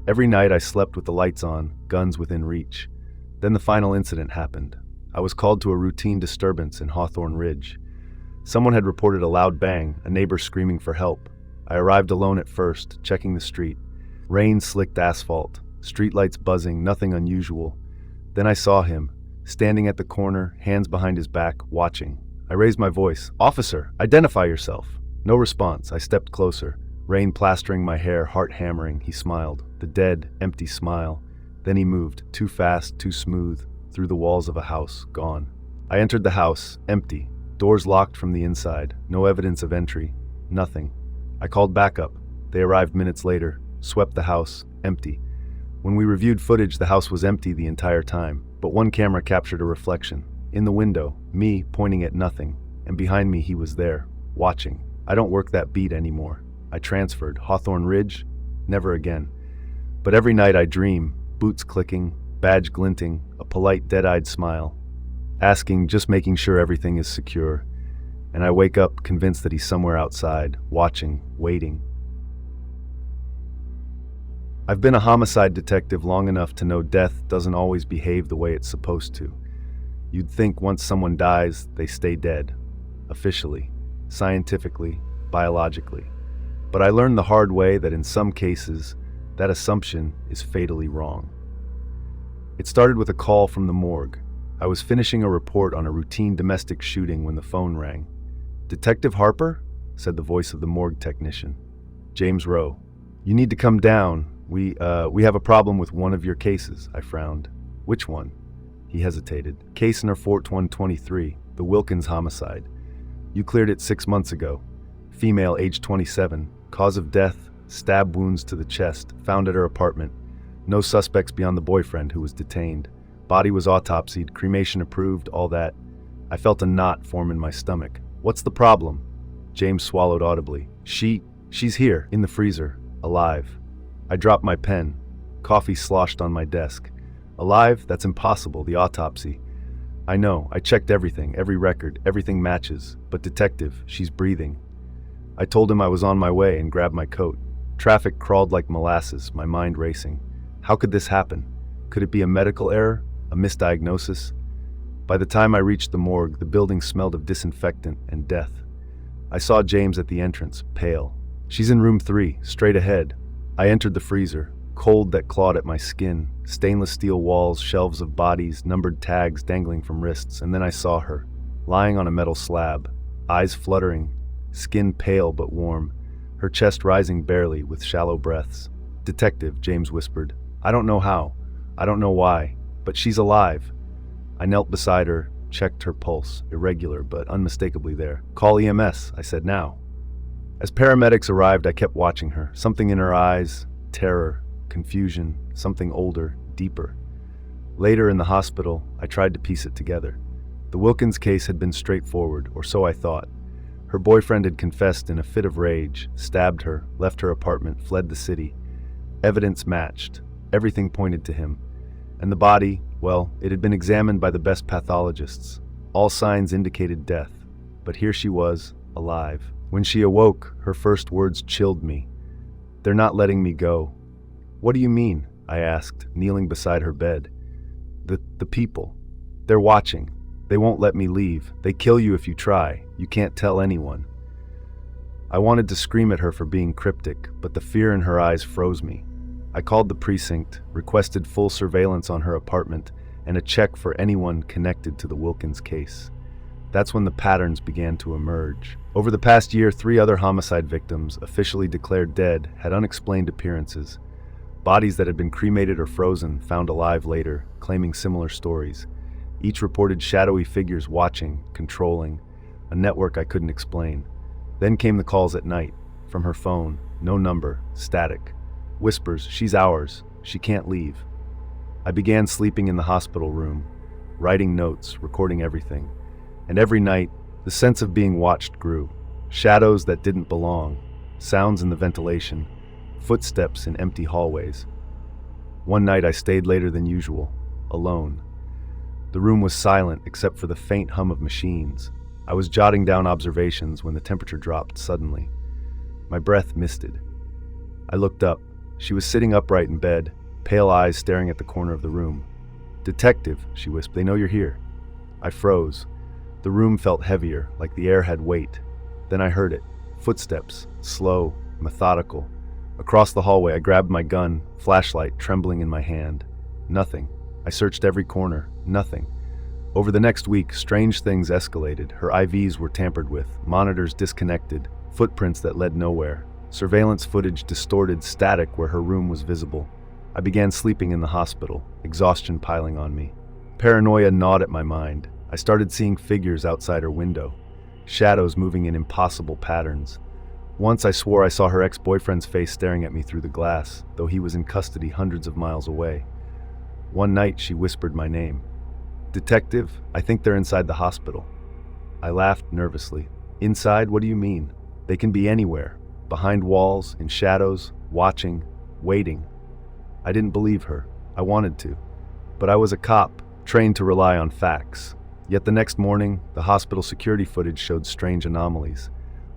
Every night I slept with the lights on, guns within reach. Then the final incident happened. I was called to a routine disturbance in Hawthorne Ridge. Someone had reported a loud bang, a neighbor screaming for help. I arrived alone at first, checking the street. Rain slicked asphalt, streetlights buzzing, nothing unusual. Then I saw him, standing at the corner, hands behind his back, watching. I raised my voice. "Officer, identify yourself." No response. I stepped closer. Rain plastering my hair, heart hammering. He smiled. The dead, empty smile. Then he moved, too fast, too smooth, through the walls of a house, gone. I entered the house, empty. Doors locked from the inside. No evidence of entry. Nothing. I called backup. They arrived minutes later, swept the house, empty. When we reviewed footage, the house was empty the entire time, but one camera captured a reflection. In the window, me pointing at nothing, and behind me he was there, watching. I don't work that beat anymore. I transferred. Hawthorne Ridge? Never again. But every night I dream, boots clicking, badge glinting, a polite dead-eyed smile, asking, just making sure everything is secure. And I wake up convinced that he's somewhere outside, watching, waiting. I've been a homicide detective long enough to know death doesn't always behave the way it's supposed to. You'd think once someone dies, they stay dead. Officially, scientifically, biologically. But I learned the hard way that in some cases, that assumption is fatally wrong. It started with a call from the morgue. I was finishing a report on a routine domestic shooting when the phone rang. "Detective Harper?" said the voice of the morgue technician. "James Rowe. You need to come down. We have a problem with one of your cases," I frowned. "Which one?" He hesitated. "Case number 4123, the Wilkins homicide. You cleared it 6 months ago. Female, age 27. Cause of death, stab wounds to the chest, found at her apartment. No suspects beyond the boyfriend who was detained. Body was autopsied, cremation approved, all that." I felt a knot form in my stomach. "What's the problem?" James swallowed audibly. She's here, in the freezer, alive." I dropped my pen. Coffee sloshed on my desk. "Alive? That's impossible, the autopsy." "I know, I checked everything, every record, everything matches. But detective, she's breathing." I told him I was on my way and grabbed my coat. Traffic crawled like molasses, my mind racing. How could this happen? Could it be a medical error? A misdiagnosis? By the time I reached the morgue, the building smelled of disinfectant and death. I saw James at the entrance, pale. "She's in room 3, straight ahead." I entered the freezer, cold that clawed at my skin, stainless steel walls, shelves of bodies, numbered tags dangling from wrists, and then I saw her, lying on a metal slab, eyes fluttering, skin pale but warm, her chest rising barely with shallow breaths. "Detective," James whispered. "I don't know how, I don't know why, but she's alive." I knelt beside her, checked her pulse, irregular but unmistakably there. "Call EMS," I said, "now." As paramedics arrived, I kept watching her, something in her eyes, terror, confusion, something older, deeper. Later in the hospital, I tried to piece it together. The Wilkins case had been straightforward, or so I thought. Her boyfriend had confessed in a fit of rage, stabbed her, left her apartment, fled the city. Evidence matched. Everything pointed to him. And the body, well, it had been examined by the best pathologists. All signs indicated death. But here she was, alive. When she awoke, her first words chilled me. "They're not letting me go." "What do you mean?" I asked, kneeling beside her bed. The people. They're watching. They won't let me leave. They kill you if you try. You can't tell anyone." I wanted to scream at her for being cryptic, but the fear in her eyes froze me. I called the precinct, requested full surveillance on her apartment, and a check for anyone connected to the Wilkins case. That's when the patterns began to emerge. Over the past year, 3 other homicide victims, officially declared dead, had unexplained appearances. Bodies that had been cremated or frozen, found alive later, claiming similar stories. Each reported shadowy figures watching, controlling, a network I couldn't explain. Then came the calls at night, from her phone, no number, static. Whispers, "She's ours, she can't leave." I began sleeping in the hospital room, writing notes, recording everything. And every night, the sense of being watched grew. Shadows that didn't belong, sounds in the ventilation, footsteps in empty hallways. One night I stayed later than usual, alone. The room was silent except for the faint hum of machines. I was jotting down observations when the temperature dropped suddenly. My breath misted. I looked up. She was sitting upright in bed, pale eyes staring at the corner of the room. "Detective," she whispered, "they know you're here." I froze. The room felt heavier, like the air had weight. Then I heard it. Footsteps, slow, methodical. Across the hallway, I grabbed my gun, flashlight trembling in my hand. Nothing. I searched every corner. Nothing. Over the next week, strange things escalated. Her IVs were tampered with, monitors disconnected, footprints that led nowhere, surveillance footage distorted, static where her room was visible. I began sleeping in the hospital, exhaustion piling on me. Paranoia gnawed at my mind. I started seeing figures outside her window, shadows moving in impossible patterns. Once I swore I saw her ex-boyfriend's face staring at me through the glass, though he was in custody hundreds of miles away. One night, she whispered my name. "Detective, I think they're inside the hospital." I laughed nervously. "Inside? What do you mean? They can be anywhere. Behind walls, in shadows, watching, waiting." I didn't believe her. I wanted to. But I was a cop, trained to rely on facts. Yet the next morning, the hospital security footage showed strange anomalies.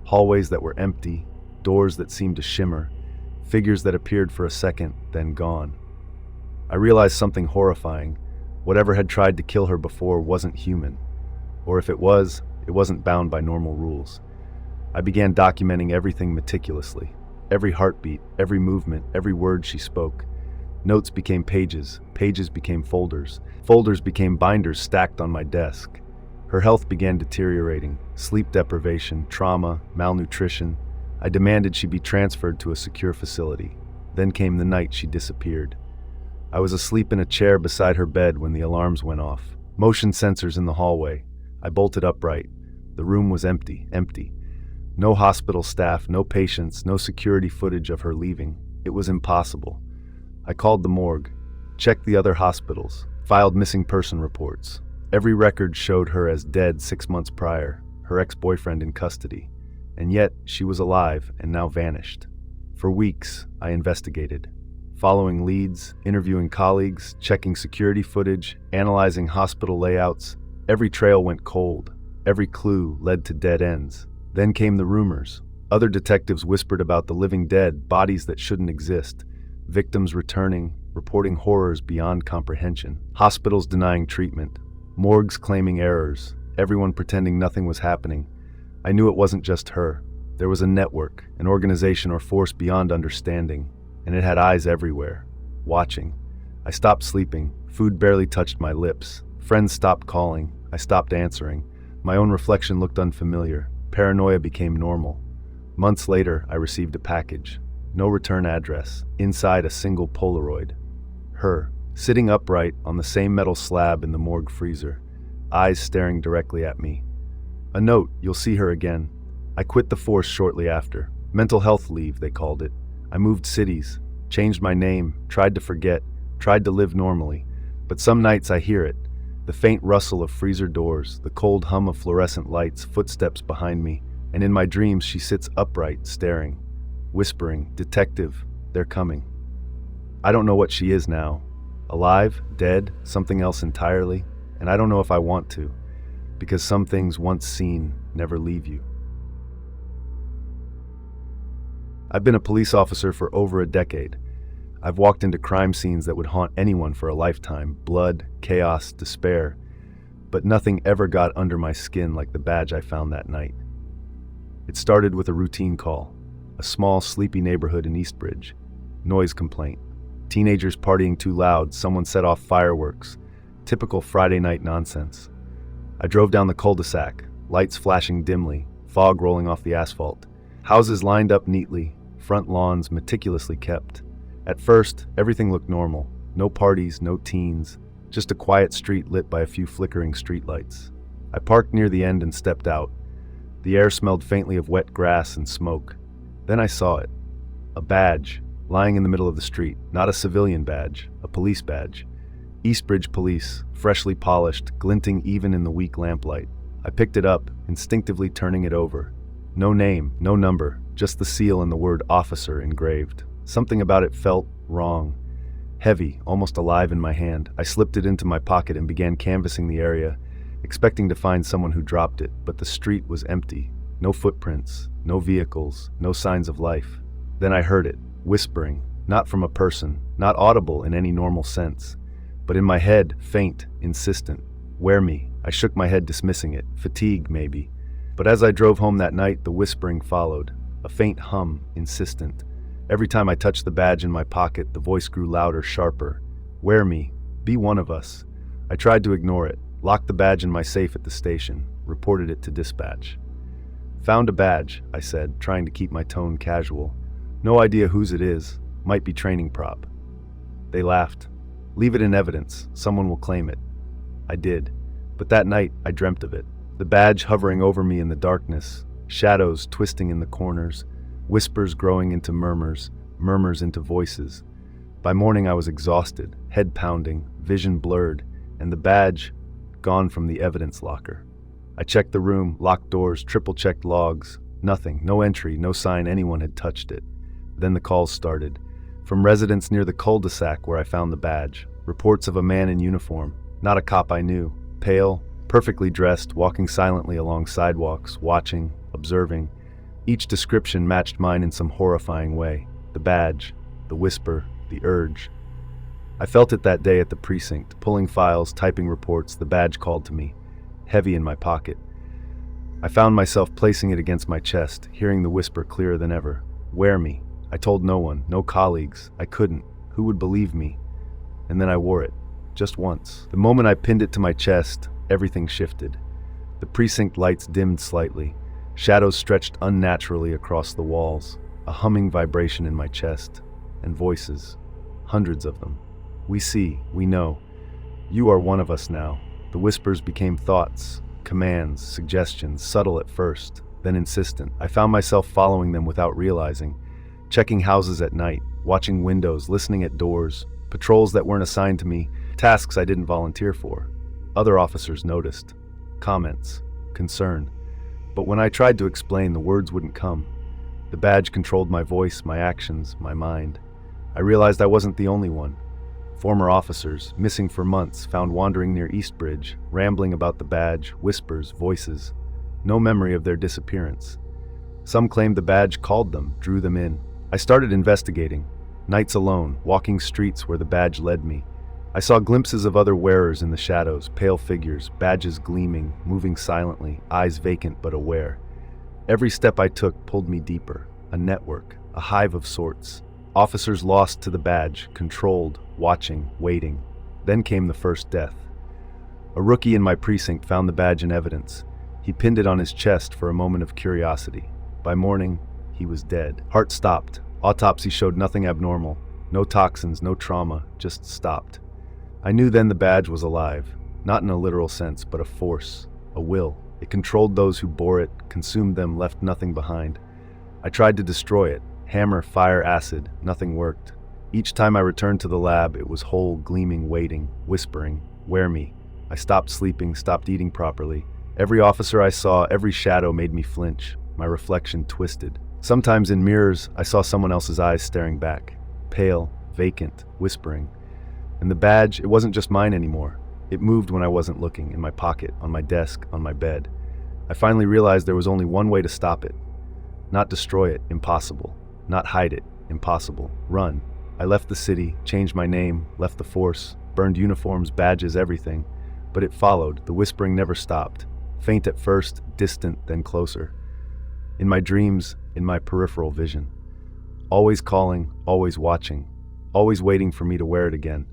Hallways that were empty, doors that seemed to shimmer, figures that appeared for a second, then gone. I realized something horrifying. Whatever had tried to kill her before wasn't human. Or if it wasn't bound by normal rules. I began documenting everything meticulously. Every heartbeat, every movement, every word she spoke. Notes became pages, pages became folders, folders became binders stacked on my desk. Her health began deteriorating, sleep deprivation, trauma, malnutrition. I demanded she be transferred to a secure facility. Then came the night she disappeared. I was asleep in a chair beside her bed when the alarms went off. Motion sensors in the hallway. I bolted upright. The room was empty, empty. No hospital staff, no patients, no security footage of her leaving. It was impossible. I called the morgue, checked the other hospitals, filed missing person reports. Every record showed her as dead 6 months prior, her ex-boyfriend in custody. And yet, she was alive and now vanished. For weeks, I investigated, following leads, interviewing colleagues, checking security footage, analyzing hospital layouts. Every trail went cold. Every clue led to dead ends. Then came the rumors. Other detectives whispered about the living dead, bodies that shouldn't exist, victims returning, reporting horrors beyond comprehension, hospitals denying treatment, morgues claiming errors, everyone pretending nothing was happening. I knew it wasn't just her. There was a network, an organization or force beyond understanding, and it had eyes everywhere, watching. I stopped sleeping. Food barely touched my lips. Friends stopped calling. I stopped answering. My own reflection looked unfamiliar. Paranoia became normal. Months later, I received a package. No return address. Inside, a single Polaroid. Her, sitting upright on the same metal slab in the morgue freezer, eyes staring directly at me. A note, "You'll see her again." I quit the force shortly after. Mental health leave, they called it. I moved cities, changed my name, tried to forget, tried to live normally. But some nights I hear it. The faint rustle of freezer doors, the cold hum of fluorescent lights, footsteps behind me, and in my dreams she sits upright, staring, whispering, "Detective, they're coming." I don't know what she is now. Alive, dead, something else entirely, and I don't know if I want to, because some things once seen never leave you. I've been a police officer for over a decade. I've walked into crime scenes that would haunt anyone for a lifetime, blood, chaos, despair, but nothing ever got under my skin like the badge I found that night. It started with a routine call, a small, sleepy neighborhood in Eastbridge. Noise complaint. Teenagers partying too loud, someone set off fireworks. Typical Friday night nonsense. I drove down the cul-de-sac, lights flashing dimly, fog rolling off the asphalt. Houses lined up neatly, front lawns meticulously kept. At first, everything looked normal. No parties, no teens, just a quiet street lit by a few flickering streetlights. I parked near the end and stepped out. The air smelled faintly of wet grass and smoke. Then I saw it. A badge, lying in the middle of the street. Not a civilian badge, a police badge. Eastbridge Police, freshly polished, glinting even in the weak lamplight. I picked it up, instinctively turning it over. No name, no number, just the seal and the word officer engraved. Something about it felt wrong. Heavy, almost alive in my hand. I slipped it into my pocket and began canvassing the area, expecting to find someone who dropped it, but the street was empty. No footprints, no vehicles, no signs of life. Then I heard it. whispering, not from a person, not audible in any normal sense, but in my head, faint, insistent. Wear me. I shook my head, dismissing it. Fatigue, maybe. But as I drove home that night, the whispering followed, a faint hum, insistent. Every time I touched the badge in my pocket, the voice grew louder, sharper. Wear me. Be one of us. I tried to ignore it, locked the badge in my safe at the station, reported it to dispatch. Found a badge, I said, trying to keep my tone casual. No idea whose it is. Might be training prop. They laughed. Leave it in evidence. Someone will claim it. I did. But that night, I dreamt of it. The badge hovering over me in the darkness, shadows twisting in the corners, whispers growing into murmurs, murmurs into voices. By morning I was exhausted, head pounding, vision blurred, and the badge gone from the evidence locker. I checked the room, locked doors, triple-checked logs. Nothing, no entry, no sign anyone had touched it. Then the calls started. From residents near the cul-de-sac where I found the badge. Reports of a man in uniform, not a cop I knew, pale, perfectly dressed, walking silently along sidewalks, watching, observing. Each description matched mine in some horrifying way. The badge, the whisper, the urge. I felt it that day at the precinct, pulling files, typing reports. The badge called to me, heavy in my pocket. I found myself placing it against my chest, hearing the whisper clearer than ever. Wear me. I told no one, no colleagues. I couldn't. Who would believe me? And then I wore it. Just once. The moment I pinned it to my chest, everything shifted. The precinct lights dimmed slightly. Shadows stretched unnaturally across the walls. A humming vibration in my chest. And voices. Hundreds of them. We see. We know. You are one of us now. The whispers became thoughts, commands, suggestions, subtle at first, then insistent. I found myself following them without realizing. Checking houses at night, watching windows, listening at doors, patrols that weren't assigned to me, tasks I didn't volunteer for. Other officers noticed. Comments. Concern. But when I tried to explain, the words wouldn't come. The badge controlled my voice, my actions, my mind. I realized I wasn't the only one. Former officers, missing for months, found wandering near East Bridge, rambling about the badge, whispers, voices. No memory of their disappearance. Some claimed the badge called them, drew them in. I started investigating. Nights alone, walking streets where the badge led me. I saw glimpses of other wearers in the shadows, pale figures, badges gleaming, moving silently, eyes vacant but aware. Every step I took pulled me deeper, a network, a hive of sorts. Officers lost to the badge, controlled, watching, waiting. Then came the first death. A rookie in my precinct found the badge in evidence. He pinned it on his chest for a moment of curiosity. By morning, he was dead. Heart stopped. Autopsy showed nothing abnormal. No toxins, no trauma, just stopped. I knew then the badge was alive, not in a literal sense, but a force, a will. It controlled those who bore it, consumed them, left nothing behind. I tried to destroy it. Hammer, fire, acid, nothing worked. Each time I returned to the lab, it was whole, gleaming, waiting, whispering, wear me. I stopped sleeping, stopped eating properly. Every officer I saw, every shadow made me flinch. My reflection twisted. Sometimes in mirrors, I saw someone else's eyes staring back. Pale, vacant, whispering. And the badge, it wasn't just mine anymore. It moved when I wasn't looking, in my pocket, on my desk, on my bed. I finally realized there was only one way to stop it. Not destroy it, impossible. Not hide it, impossible. Run. I left the city, changed my name, left the force, burned uniforms, badges, everything. But it followed. The whispering never stopped. Faint at first, distant, then closer. In my dreams, in my peripheral vision. Always calling, always watching, always waiting for me to wear it again.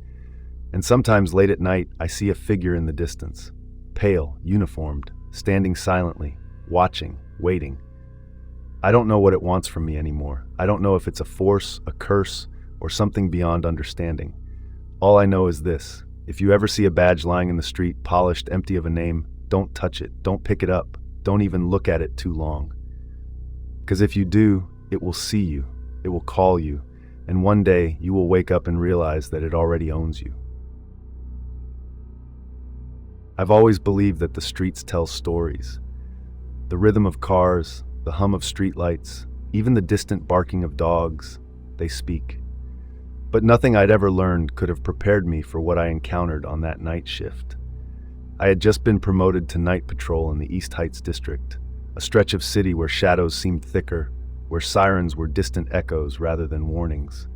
And sometimes late at night, I see a figure in the distance. Pale, uniformed, standing silently, watching, waiting. I don't know what it wants from me anymore. I don't know if it's a force, a curse, or something beyond understanding. All I know is this. If you ever see a badge lying in the street, polished, empty of a name, don't touch it, don't pick it up, don't even look at it too long. Because if you do, it will see you, it will call you, and one day you will wake up and realize that it already owns you. I've always believed that the streets tell stories. The rhythm of cars, the hum of streetlights, even the distant barking of dogs, they speak. But nothing I'd ever learned could have prepared me for what I encountered on that night shift. I had just been promoted to night patrol in the East Heights district, a stretch of city where shadows seemed thicker, where sirens were distant echoes rather than warnings.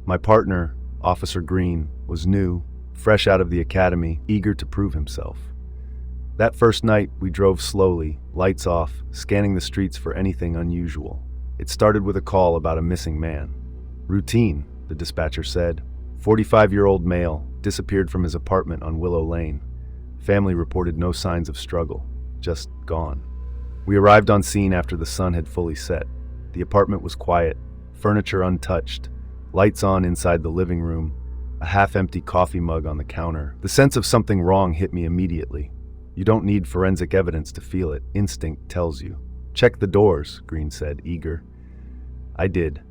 My partner, Officer Green, was new, fresh out of the academy, eager to prove himself. That first night, we drove slowly, lights off, scanning the streets for anything unusual. It started with a call about a missing man. Routine, the dispatcher said. 45-year-old male, disappeared from his apartment on Willow Lane. Family reported no signs of struggle, just gone. We arrived on scene after the sun had fully set. The apartment was quiet, furniture untouched, lights on inside the living room, a half-empty coffee mug on the counter. The sense of something wrong hit me immediately. You don't need forensic evidence to feel it. Instinct tells you. Check the doors, Green said, eager. I did.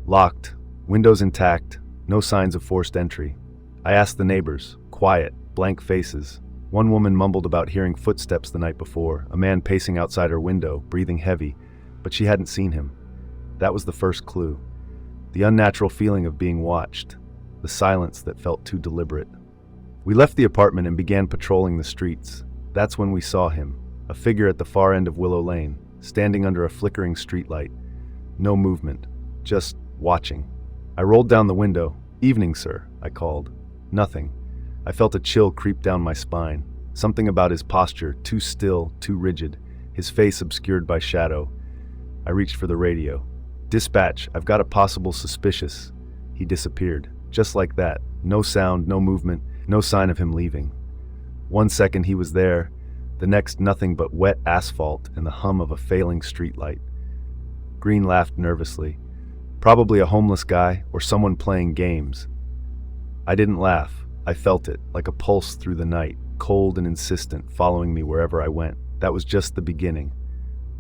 Locked, windows intact, no signs of forced entry. I asked the neighbors. Quiet, blank faces. One woman mumbled about hearing footsteps the night before, a man pacing outside her window, breathing heavy, but she hadn't seen him. That was the first clue. The unnatural feeling of being watched, the silence that felt too deliberate. We left the apartment and began patrolling the streets. That's when we saw him, a figure at the far end of Willow Lane, standing under a flickering streetlight. No movement, just watching. I rolled down the window. Evening, sir, I called. Nothing. I felt a chill creep down my spine. Something about his posture, too still, too rigid, his face obscured by shadow. I reached for the radio. Dispatch, I've got a possible suspicious. He disappeared, just like that. No sound, no movement, no sign of him leaving. 1 second he was there, the next nothing but wet asphalt and the hum of a failing streetlight. Green laughed nervously. Probably a homeless guy or someone playing games. I didn't laugh. I felt it, like a pulse through the night, cold and insistent, following me wherever I went. That was just the beginning.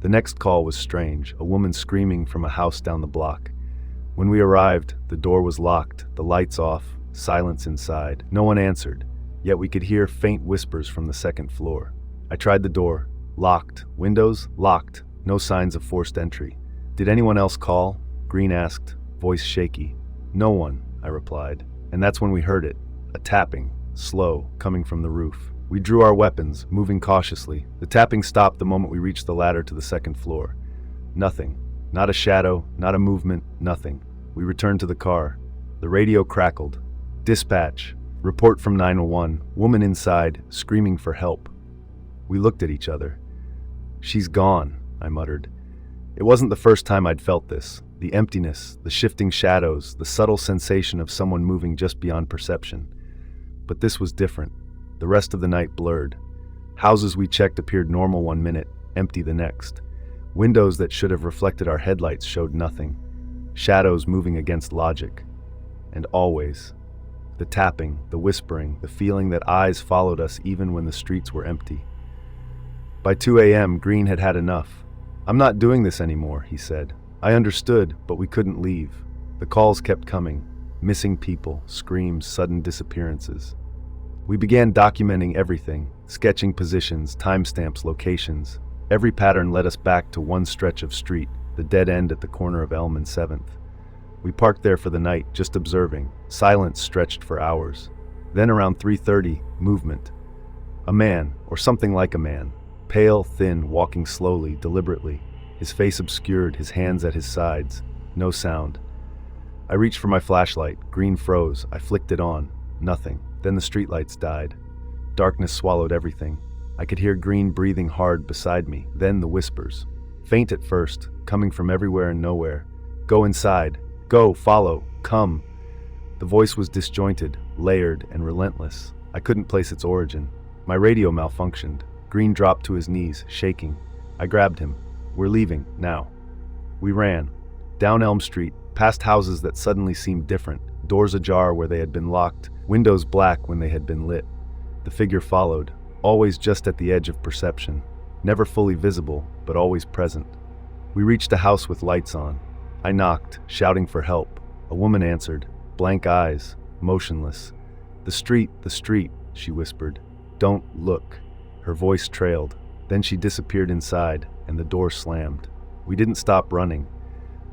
The next call was strange, a woman screaming from a house down the block. When we arrived, the door was locked, the lights off, silence inside. No one answered, yet we could hear faint whispers from the second floor. I tried the door. Locked. Windows locked. No signs of forced entry. Did anyone else call? Green asked, voice shaky. No one, I replied. And that's when we heard it. A tapping, slow, coming from the roof. We drew our weapons, moving cautiously. The tapping stopped the moment we reached the ladder to the second floor. Nothing. Not a shadow, not a movement, nothing. We returned to the car. The radio crackled. Dispatch. Report from 911. Woman inside, screaming for help. We looked at each other. She's gone, I muttered. It wasn't the first time I'd felt this. The emptiness, the shifting shadows, the subtle sensation of someone moving just beyond perception. But this was different. The rest of the night blurred. Houses we checked appeared normal 1 minute, empty the next. Windows that should have reflected our headlights showed nothing. Shadows moving against logic. And always, the tapping, the whispering, the feeling that eyes followed us even when the streets were empty. By 2 a.m., Green had had enough. I'm not doing this anymore, he said. I understood, but we couldn't leave. The calls kept coming. Missing people, screams, sudden disappearances. We began documenting everything, sketching positions, timestamps, locations. Every pattern led us back to one stretch of street, the dead end at the corner of Elm and 7th. We parked there for the night, just observing. Silence stretched for hours. Then around 3:30, movement. A man, or something like a man. Pale, thin, walking slowly, deliberately. His face obscured, his hands at his sides. No sound. I reached for my flashlight. Green froze. I flicked it on. Nothing. Then the streetlights died. Darkness swallowed everything. I could hear Green breathing hard beside me. Then the whispers. Faint at first, coming from everywhere and nowhere. Go inside. Go, follow, come. The voice was disjointed, layered, and relentless. I couldn't place its origin. My radio malfunctioned. Green dropped to his knees, shaking. I grabbed him. We're leaving, now. We ran. Down Elm Street, past houses that suddenly seemed different, doors ajar where they had been locked, windows black when they had been lit. The figure followed, always just at the edge of perception, never fully visible, but always present. We reached a house with lights on. I knocked, shouting for help. A woman answered, blank eyes, motionless. The street, she whispered. Don't look. Her voice trailed. Then she disappeared inside, and the door slammed. We didn't stop running.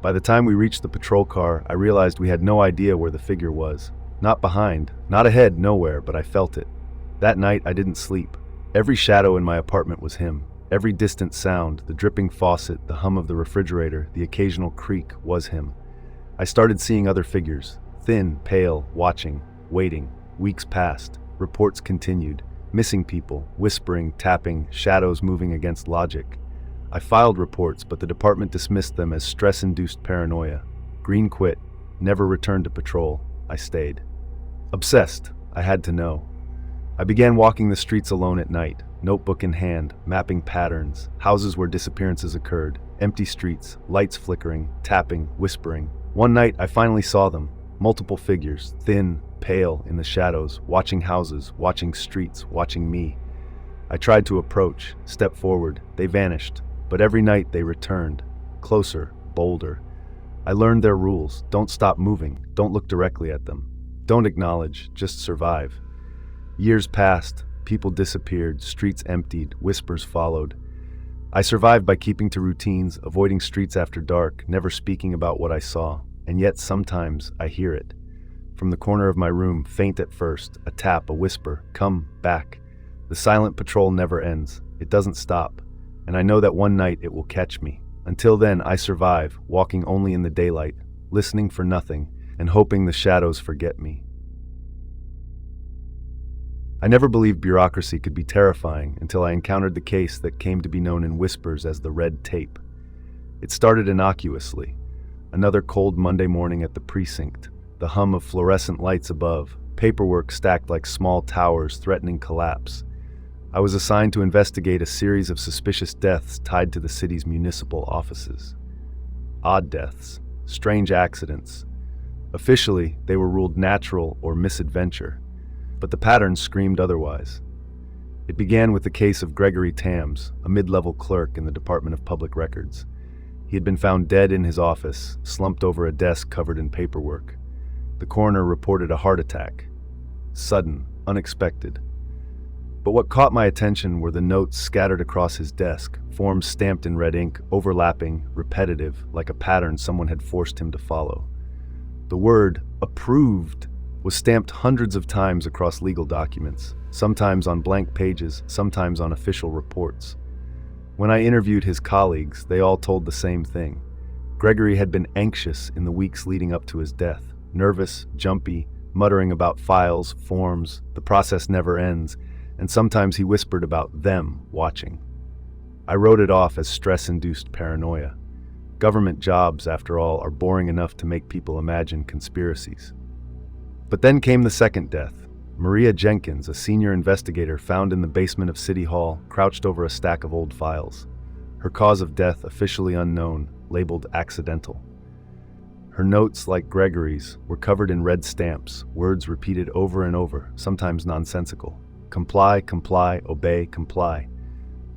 By the time we reached the patrol car, I realized we had no idea where the figure was. Not behind, not ahead, nowhere, but I felt it. That night, I didn't sleep. Every shadow in my apartment was him. Every distant sound, the dripping faucet, the hum of the refrigerator, the occasional creak, was him. I started seeing other figures, thin, pale, watching, waiting. Weeks passed. Reports continued. Missing people, whispering, tapping, shadows moving against logic. I filed reports, but the department dismissed them as stress-induced paranoia. Green quit, never returned to patrol. I stayed. Obsessed, I had to know. I began walking the streets alone at night, notebook in hand, mapping patterns, houses where disappearances occurred, empty streets, lights flickering, tapping, whispering. One night, I finally saw them. Multiple figures, thin, pale, in the shadows, watching houses, watching streets, watching me. I tried to approach, step forward. They vanished, but every night they returned, closer, bolder. I learned their rules. Don't stop moving. Don't look directly at them. Don't acknowledge, just survive. Years passed, people disappeared, streets emptied, whispers followed. I survived by keeping to routines, avoiding streets after dark, never speaking about what I saw. And yet sometimes I hear it. From the corner of my room, faint at first, a tap, a whisper, come back. The silent patrol never ends. It doesn't stop. And I know that one night it will catch me. Until then, I survive, walking only in the daylight, listening for nothing, and hoping the shadows forget me. I never believed bureaucracy could be terrifying until I encountered the case that came to be known in whispers as the red tape. It started innocuously. Another cold Monday morning at the precinct, the hum of fluorescent lights above, paperwork stacked like small towers threatening collapse. I was assigned to investigate a series of suspicious deaths tied to the city's municipal offices. Odd deaths, strange accidents. Officially, they were ruled natural or misadventure, but the patterns screamed otherwise. It began with the case of Gregory Tams, a mid-level clerk in the Department of Public Records. He had been found dead in his office, slumped over a desk covered in paperwork. The coroner reported a heart attack. Sudden, unexpected. But what caught my attention were the notes scattered across his desk, forms stamped in red ink, overlapping, repetitive, like a pattern someone had forced him to follow. The word, approved, was stamped hundreds of times across legal documents, sometimes on blank pages, sometimes on official reports. When I interviewed his colleagues, they all told the same thing. Gregory had been anxious in the weeks leading up to his death, nervous, jumpy, muttering about files, forms, the process never ends, and sometimes he whispered about them watching. I wrote it off as stress-induced paranoia. Government jobs, after all, are boring enough to make people imagine conspiracies. But then came the second death. Maria Jenkins, a senior investigator found in the basement of City Hall, crouched over a stack of old files. Her cause of death officially unknown, labeled accidental. Her notes, like Gregory's, were covered in red stamps, words repeated over and over, sometimes nonsensical. Comply, comply, obey, comply.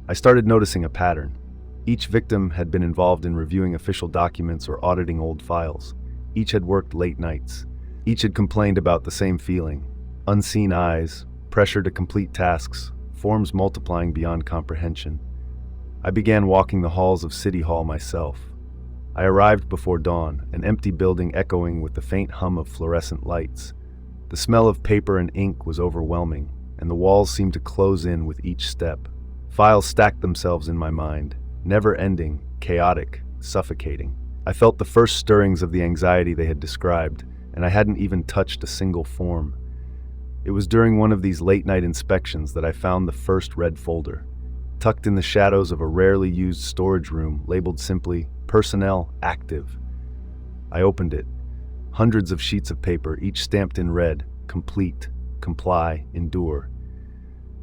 I started noticing a pattern. Each victim had been involved in reviewing official documents or auditing old files. Each had worked late nights. Each had complained about the same feeling. Unseen eyes, pressure to complete tasks, forms multiplying beyond comprehension. I began walking the halls of City Hall myself. I arrived before dawn, an empty building echoing with the faint hum of fluorescent lights. The smell of paper and ink was overwhelming, and the walls seemed to close in with each step. Files stacked themselves in my mind, never-ending, chaotic, suffocating. I felt the first stirrings of the anxiety they had described, and I hadn't even touched a single form. It was during one of these late-night inspections that I found the first red folder, tucked in the shadows of a rarely used storage room labeled simply, Personnel Active. I opened it. Hundreds of sheets of paper, each stamped in red, complete, comply, endure.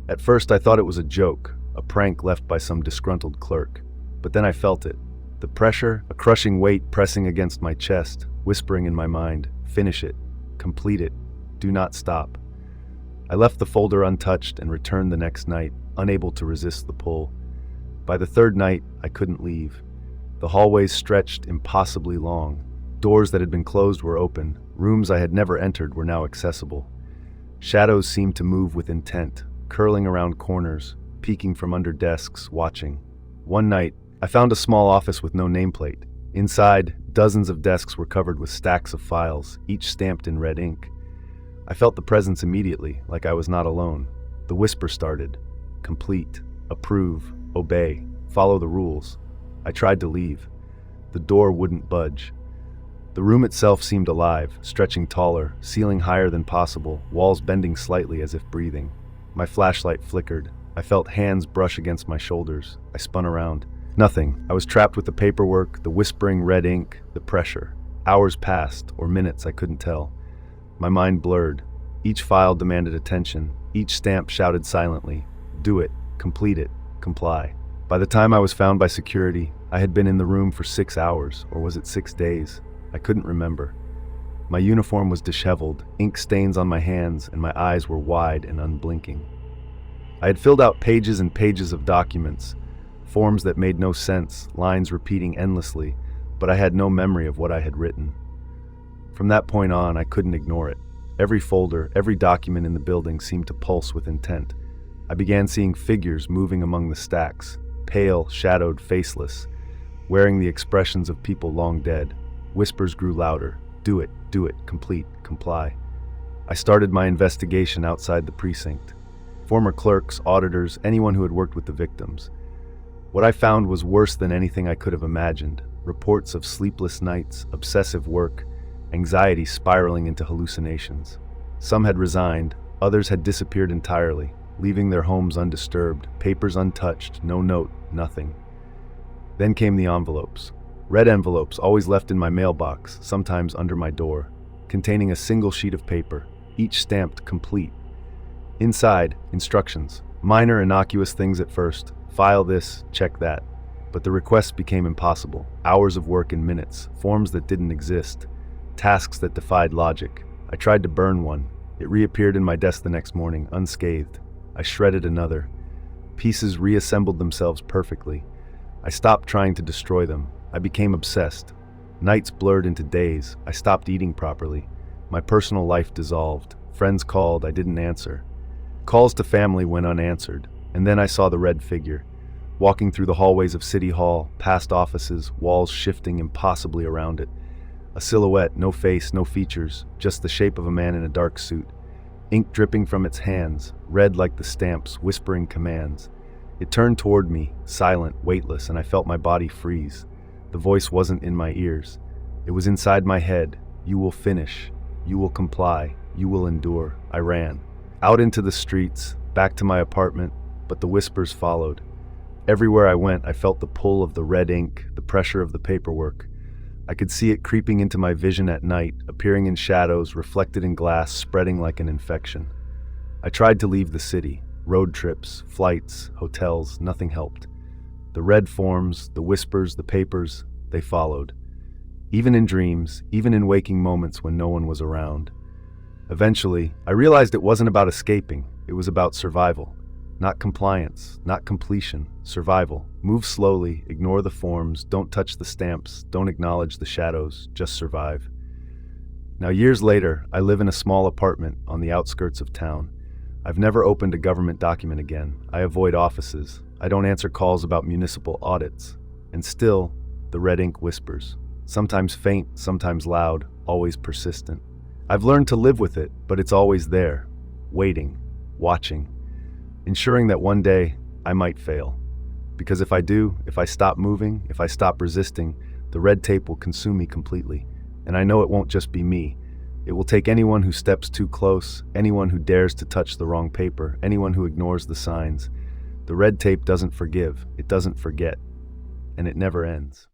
At first I thought it was a joke, a prank left by some disgruntled clerk. But then I felt it. The pressure, a crushing weight pressing against my chest, whispering in my mind, finish it, complete it, do not stop. I left the folder untouched and returned the next night, unable to resist the pull. By the third night, I couldn't leave. The hallways stretched impossibly long. Doors that had been closed were open. Rooms I had never entered were now accessible. Shadows seemed to move with intent, curling around corners, peeking from under desks, watching. One night, I found a small office with no nameplate. Inside, dozens of desks were covered with stacks of files, each stamped in red ink. I felt the presence immediately, like I was not alone. The whisper started. Complete. approve, obey, follow the rules. I tried to leave. The door wouldn't budge. The room itself seemed alive, stretching taller, ceiling higher than possible, walls bending slightly as if breathing. My flashlight flickered. I felt hands brush against my shoulders. I spun around. Nothing. I was trapped with the paperwork, the whispering red ink, the pressure. Hours passed, or minutes, I couldn't tell. My mind blurred. Each file demanded attention. Each stamp shouted silently, "Do it, complete it, comply." By the time I was found by security, I had been in the room for 6 hours, or was it 6 days? I couldn't remember. My uniform was disheveled, ink stains on my hands, and my eyes were wide and unblinking. I had filled out pages and pages of documents, forms that made no sense, lines repeating endlessly, but I had no memory of what I had written. From that point on, I couldn't ignore it. Every folder, every document in the building seemed to pulse with intent. I began seeing figures moving among the stacks, pale, shadowed, faceless, wearing the expressions of people long dead. Whispers grew louder. Do it, complete, comply. I started my investigation outside the precinct. Former clerks, auditors, anyone who had worked with the victims. What I found was worse than anything I could have imagined. Reports of sleepless nights, obsessive work, anxiety spiraling into hallucinations. Some had resigned, others had disappeared entirely, leaving their homes undisturbed, papers untouched, no note, nothing. Then came the envelopes. Red envelopes always left in my mailbox, sometimes under my door, containing a single sheet of paper, each stamped complete. Inside, instructions. Minor, innocuous things at first. File this, check that. But the requests became impossible. Hours of work in minutes, forms that didn't exist, tasks that defied logic. I tried to burn one. It reappeared in my desk the next morning, unscathed. I shredded another. Pieces reassembled themselves perfectly. I stopped trying to destroy them. I became obsessed. Nights blurred into days. I stopped eating properly. My personal life dissolved. Friends called, I didn't answer. Calls to family went unanswered. And then I saw the red figure, walking through the hallways of City Hall, past offices, walls shifting impossibly around it. A silhouette, no face, no features, just the shape of a man in a dark suit. Ink dripping from its hands, red like the stamps, whispering commands. It turned toward me, silent, weightless, and I felt my body freeze. The voice wasn't in my ears. It was inside my head. You will finish. You will comply. You will endure. I ran. Out into the streets, back to my apartment, but the whispers followed. Everywhere I went, I felt the pull of the red ink, the pressure of the paperwork. I could see it creeping into my vision at night, appearing in shadows, reflected in glass, spreading like an infection. I tried to leave the city. Road trips, flights, hotels, nothing helped. The red forms, the whispers, the papers, they followed. Even in dreams, even in waking moments when no one was around. Eventually, I realized it wasn't about escaping, it was about survival. Not compliance, not completion, survival. Move slowly, ignore the forms, don't touch the stamps, don't acknowledge the shadows, just survive. Now, years later, I live in a small apartment on the outskirts of town. I've never opened a government document again. I avoid offices. I don't answer calls about municipal audits. And still, the red ink whispers. Sometimes faint, sometimes loud, always persistent. I've learned to live with it, but it's always there, waiting, watching, ensuring that one day I might fail. Because if I do, if I stop moving, if I stop resisting, the red tape will consume me completely. And I know it won't just be me. It will take anyone who steps too close, anyone who dares to touch the wrong paper, anyone who ignores the signs. The red tape doesn't forgive, it doesn't forget, and it never ends.